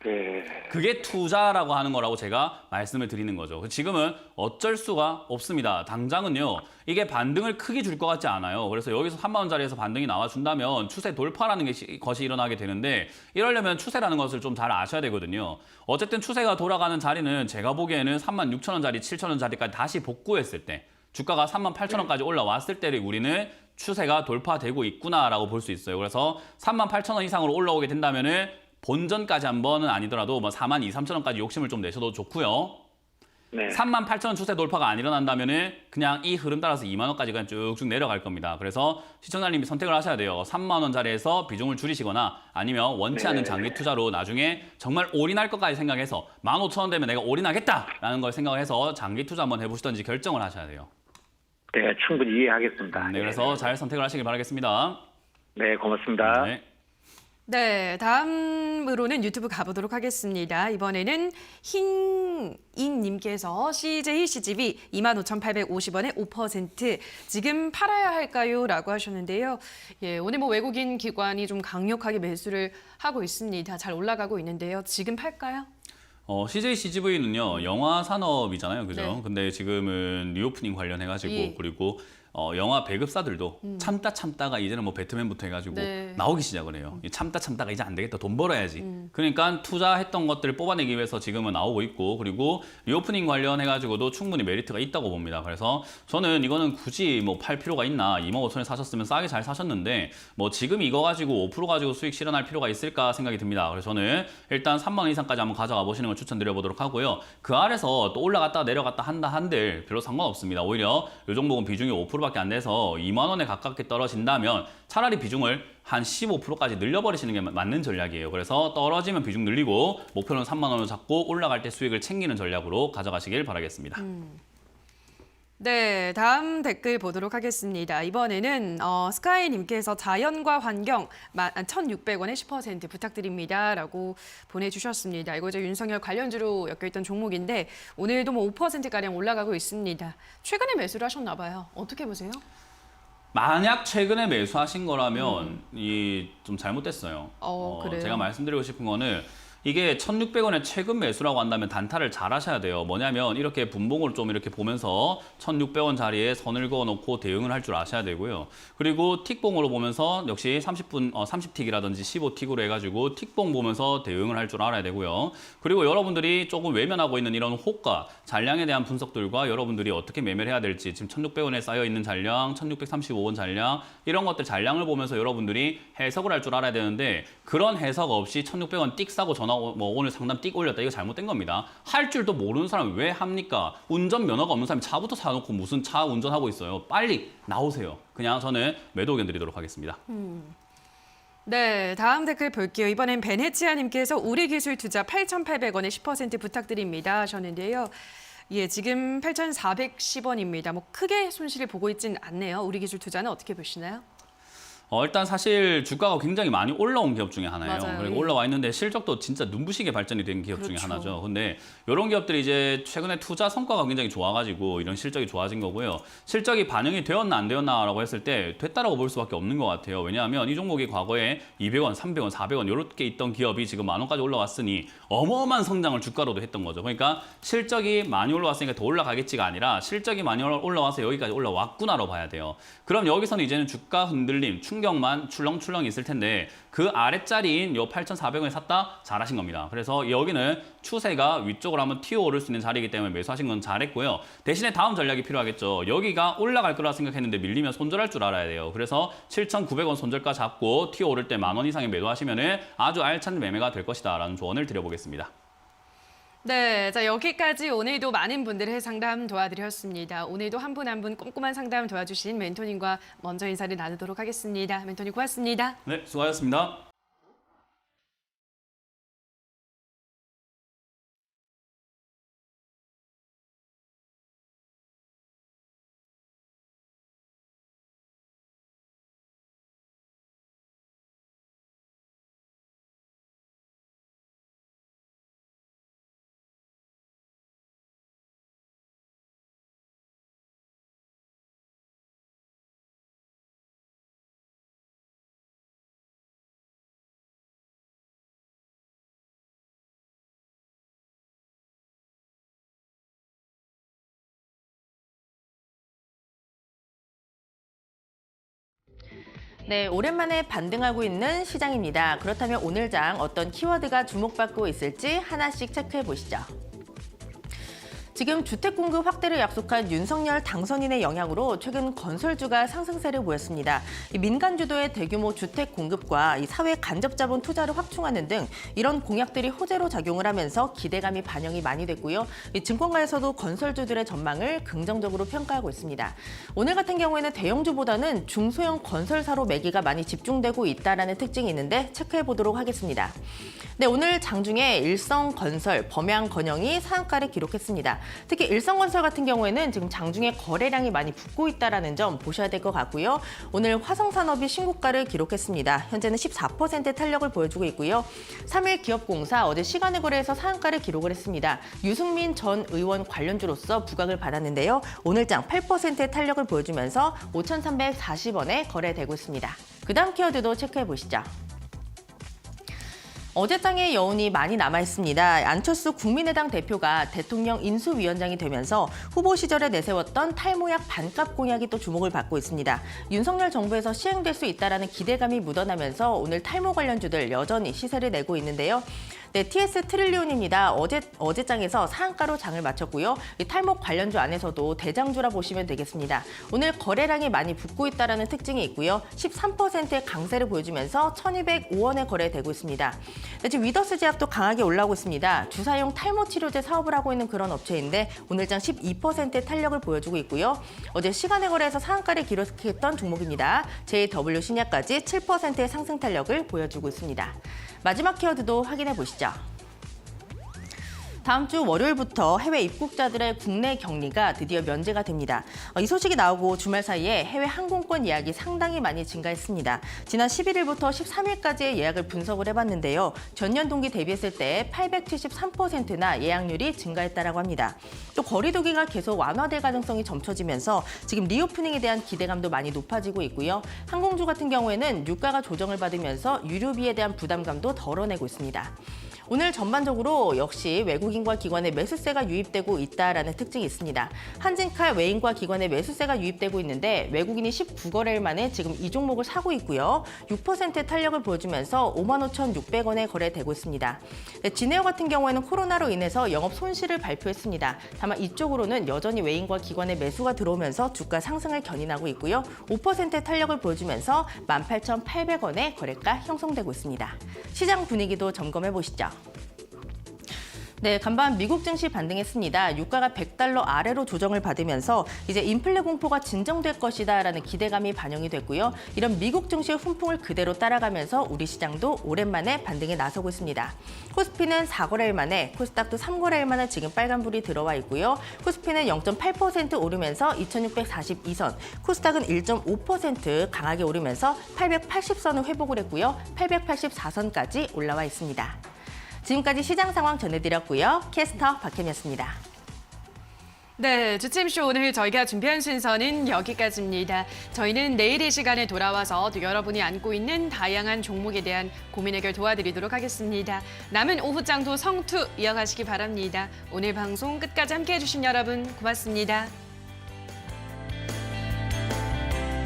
E: 네.
B: 그게 투자라고 하는 거라고 제가 말씀을 드리는 거죠. 지금은 어쩔 수가 없습니다. 당장은요. 이게 반등을 크게 줄 것 같지 않아요. 그래서 여기서 3만 원짜리에서 반등이 나와준다면 추세 돌파라는 것이 일어나게 되는데 이러려면 추세라는 것을 좀 잘 아셔야 되거든요. 어쨌든 추세가 돌아가는 자리는 제가 보기에는 36,000원짜리, 7,000원짜리까지 다시 복구했을 때 주가가 38,000원까지 올라왔을 때를 우리는 추세가 돌파되고 있구나라고 볼 수 있어요. 그래서 38,000원 이상으로 올라오게 된다면은 본전까지 한 번은 아니더라도 뭐 42,000~43,000원까지 욕심을 좀 내셔도 좋고요.
E: 네.
B: 38,000원 추세 돌파가 안 일어난다면은 그냥 이 흐름 따라서 2만 원까지 그냥 쭉쭉 내려갈 겁니다. 그래서 시청자님이 선택을 하셔야 돼요. 3만 원짜리에서 비중을 줄이시거나 아니면 원치 않는 장기 투자로 나중에 정말 올인할 것까지 생각해서 15,000원 되면 내가 올인하겠다라는 걸 생각해서 장기 투자 한번 해보시던지 결정을 하셔야 돼요.
E: 네, 충분히 이해하겠습니다.
B: 네, 그래서 잘 선택을 하시길 바라겠습니다.
E: 네, 고맙습니다.
B: 네.
A: 네, 다음으로는 유튜브 가보도록 하겠습니다. 이번에는 흰잉님께서 CJ CGV 25,850원에 5% 지금 팔아야 할까요? 라고 하셨는데요. 예, 오늘 뭐 외국인 기관이 좀 강력하게 매수를 하고 있습니다. 잘 올라가고 있는데요. 지금 팔까요?
B: CJ CGV는요 영화 산업이잖아요, 그죠?
A: 네.
B: 근데 지금은 리오프닝 관련해가지고
A: 예.
B: 그리고 영화 배급사들도 참다가 이제는 뭐 배트맨부터 해가지고
A: 네.
B: 나오기 시작을 해요. 참다가 이제 안 되겠다, 돈 벌어야지. 그러니까 투자했던 것들을 뽑아내기 위해서 지금은 나오고 있고 그리고 리오프닝 관련해가지고도 충분히 메리트가 있다고 봅니다. 그래서 저는 이거는 굳이 뭐 팔 필요가 있나, 25,000원에 사셨으면 싸게 잘 사셨는데 뭐 지금 이거 가지고 5% 가지고 수익 실현할 필요가 있을까 생각이 듭니다. 그래서 저는 일단 3만 원 이상까지 한번 가져가 보시는 걸 추천드려보도록 하고요. 그 아래서 또 올라갔다 내려갔다 한들 별로 상관없습니다. 오히려 이 종목은 비중이 5%밖에 안 돼서 2만 원에 가깝게 떨어진다면 차라리 비중을 한 15%까지 늘려버리시는 게 맞는 전략이에요. 그래서 떨어지면 비중 늘리고 목표는 3만 원을 잡고 올라갈 때 수익을 챙기는 전략으로 가져가시길 바라겠습니다.
A: 네, 다음 댓글 보도록 하겠습니다. 이번에는 스카이님께서 자연과 환경 1,600원에 10% 부탁드립니다. 라고 보내주셨습니다. 이거 이제 윤석열 관련주로 엮여있던 종목인데 오늘도 뭐 5%가량 올라가고 있습니다. 최근에 매수를 하셨나 봐요. 어떻게 보세요?
B: 만약 최근에 매수하신 거라면 이 좀 잘못됐어요.
A: 그래요?
B: 제가 말씀드리고 싶은 거는 이게 1,600원의 최근 매수라고 한다면 단타를 잘 하셔야 돼요. 뭐냐면 이렇게 분봉을 좀 이렇게 보면서 1,600원 자리에 선을 그어놓고 대응을 할 줄 아셔야 되고요. 그리고 틱봉으로 보면서 역시 30틱이라든지 15틱으로 해가지고 틱봉 보면서 대응을 할 줄 알아야 되고요. 그리고 여러분들이 조금 외면하고 있는 이런 호가, 잔량에 대한 분석들과 여러분들이 어떻게 매매를 해야 될지 지금 1,600원에 쌓여있는 잔량, 1,635원 잔량 이런 것들 잔량을 보면서 여러분들이 해석을 할 줄 알아야 되는데 그런 해석 없이 1,600원 띡 싸고 전화 뭐 오늘 상담 띡 올렸다 이거 잘못된 겁니다. 할 줄도 모르는 사람이 왜 합니까? 운전 면허가 없는 사람이 차부터 사놓고 무슨 차 운전하고 있어요. 빨리 나오세요. 그냥 저는 매도 의견 드리도록 하겠습니다.
A: 네, 다음 댓글 볼게요. 이번엔 베네치아님께서 우리 기술 투자 8,800원에 10% 부탁드립니다 하셨는데요. 예, 지금 8,410원입니다. 뭐 크게 손실을 보고 있진 않네요. 우리기술투자는 어떻게 보시나요?
B: 일단 사실 주가가 굉장히 많이 올라온 기업 중에 하나예요.
A: 맞아요.
B: 그리고
A: 예.
B: 올라와 있는데 실적도 진짜 눈부시게 발전이 된 기업 중에
A: 그렇죠.
B: 하나죠. 근데 이런 기업들이 이제 최근에 투자 성과가 굉장히 좋아가지고 이런 실적이 좋아진 거고요. 실적이 반영이 되었나 안 되었나라고 했을 때 됐다라고 볼 수밖에 없는 것 같아요. 왜냐하면 이 종목이 과거에 200원, 300원, 400원 이렇게 있던 기업이 지금 10,000원까지 올라왔으니 어마어마한 성장을 주가로도 했던 거죠. 그러니까 실적이 많이 올라왔으니까 더 올라가겠지가 아니라 실적이 많이 올라와서 여기까지 올라왔구나로 봐야 돼요. 그럼 여기서는 이제는 주가 흔들림, 충격만 출렁출렁 있을 텐데 그 아랫자리인 요 8,400원에 샀다? 잘하신 겁니다. 그래서 여기는 추세가 위쪽으로 한번 튀어오를 수 있는 자리이기 때문에 매수하신 건 잘했고요. 대신에 다음 전략이 필요하겠죠. 여기가 올라갈 거라 생각했는데 밀리면 손절할 줄 알아야 돼요. 그래서 7,900원 손절가 잡고 튀어오를 때 10,000원 이상에 매도하시면 아주 알찬 매매가 될 것이다 라는 조언을 드려보겠습니다.
A: 네, 자 여기까지 오늘도 많은 분들의 상담 도와드렸습니다. 오늘도 한 분 한 분 꼼꼼한 상담 도와주신 멘토님과 먼저 인사를 나누도록 하겠습니다. 멘토님 고맙습니다.
B: 네, 수고하셨습니다.
F: 네, 오랜만에 반등하고 있는 시장입니다. 그렇다면 오늘 장 어떤 키워드가 주목받고 있을지 하나씩 체크해 보시죠. 지금 주택 공급 확대를 약속한 윤석열 당선인의 영향으로 최근 건설주가 상승세를 보였습니다. 민간 주도의 대규모 주택 공급과 사회 간접 자본 투자를 확충하는 등 이런 공약들이 호재로 작용을 하면서 기대감이 반영이 많이 됐고요. 증권가에서도 건설주들의 전망을 긍정적으로 평가하고 있습니다. 오늘 같은 경우에는 대형주보다는 중소형 건설사로 매기가 많이 집중되고 있다는 특징이 있는데 체크해 보도록 하겠습니다. 네, 오늘 장중에 일성건설, 범양건영이 상한가를 기록했습니다. 특히 일성건설 같은 경우에는 지금 장중에 거래량이 많이 붙고 있다는 점 보셔야 될 것 같고요. 오늘 화성산업이 신고가를 기록했습니다. 현재는 14% 탄력을 보여주고 있고요. 3일기업공사 어제 시간의 거래에서 상한가를 기록을 했습니다. 유승민 전 의원 관련주로서 부각을 받았는데요. 오늘장 8%의 탄력을 보여주면서 5,340원에 거래되고 있습니다. 그 다음 키워드도 체크해 보시죠. 어제장의 여운이 많이 남아있습니다. 안철수 국민의당 대표가 대통령 인수위원장이 되면서 후보 시절에 내세웠던 탈모약 반값 공약이 또 주목을 받고 있습니다. 윤석열 정부에서 시행될 수 있다는 기대감이 묻어나면서 오늘 탈모 관련주들 여전히 시세를 내고 있는데요. 네, TS 트릴리온입니다. 어제장에서 상한가로 장을 마쳤고요. 이 탈모 관련주 안에서도 대장주라 보시면 되겠습니다. 오늘 거래량이 많이 붙고 있다는 특징이 있고요. 13%의 강세를 보여주면서 1,205원에 거래되고 있습니다. 네, 지금 위더스 제약도 강하게 올라오고 있습니다. 주사용 탈모 치료제 사업을 하고 있는 그런 업체인데 오늘장 12%의 탄력을 보여주고 있고요. 어제 시간의 거래에서 상한가를 기록했던 종목입니다. JW 신약까지 7%의 상승 탄력을 보여주고 있습니다. 마지막 키워드도 확인해 보시죠. 다음 주 월요일부터 해외 입국자들의 국내 격리가 드디어 면제가 됩니다. 이 소식이 나오고 주말 사이에 해외 항공권 예약이 상당히 많이 증가했습니다. 지난 11일부터 13일까지의 예약을 분석을 해봤는데요. 전년 동기 대비했을 때 873%나 예약률이 증가했다고 합니다. 또 거리두기가 계속 완화될 가능성이 점쳐지면서 지금 리오프닝에 대한 기대감도 많이 높아지고 있고요. 항공주 같은 경우에는 유가가 조정을 받으면서 유류비에 대한 부담감도 덜어내고 있습니다. 오늘 전반적으로 역시 외국인과 기관의 매수세가 유입되고 있다는 특징이 있습니다. 한진칼 외인과 기관의 매수세가 유입되고 있는데 외국인이 19거래일 만에 지금 이 종목을 사고 있고요. 6%의 탄력을 보여주면서 55,600원에 거래되고 있습니다. 네, 진에어 같은 경우에는 코로나로 인해서 영업 손실을 발표했습니다. 다만 이쪽으로는 여전히 외인과 기관의 매수가 들어오면서 주가 상승을 견인하고 있고요. 5%의 탄력을 보여주면서 18,800원에 거래가 형성되고 있습니다. 시장 분위기도 점검해 보시죠. 네, 간밤 미국 증시 반등했습니다. 유가가 $100 아래로 조정을 받으면서 이제 인플레 공포가 진정될 것이다라는 기대감이 반영이 됐고요. 이런 미국 증시의 훈풍을 그대로 따라가면서 우리 시장도 오랜만에 반등에 나서고 있습니다. 코스피는 4거래일 만에, 코스닥도 3거래일 만에 지금 빨간불이 들어와 있고요. 코스피는 0.8% 오르면서 2642선, 코스닥은 1.5% 강하게 오르면서 880선을 회복을 했고요. 884선까지 올라와 있습니다. 지금까지 시장 상황 전해드렸고요. 캐스터 박혜미였습니다.
A: 네, 주침쇼 오늘 저희가 준비한 순서는 여기까지입니다. 저희는 내일 이 시간에 돌아와서 또 여러분이 안고 있는 다양한 종목에 대한 고민 해결 도와드리도록 하겠습니다. 남은 오후장도 성투 이어가시기 바랍니다. 오늘 방송 끝까지 함께해 주신 여러분 고맙습니다.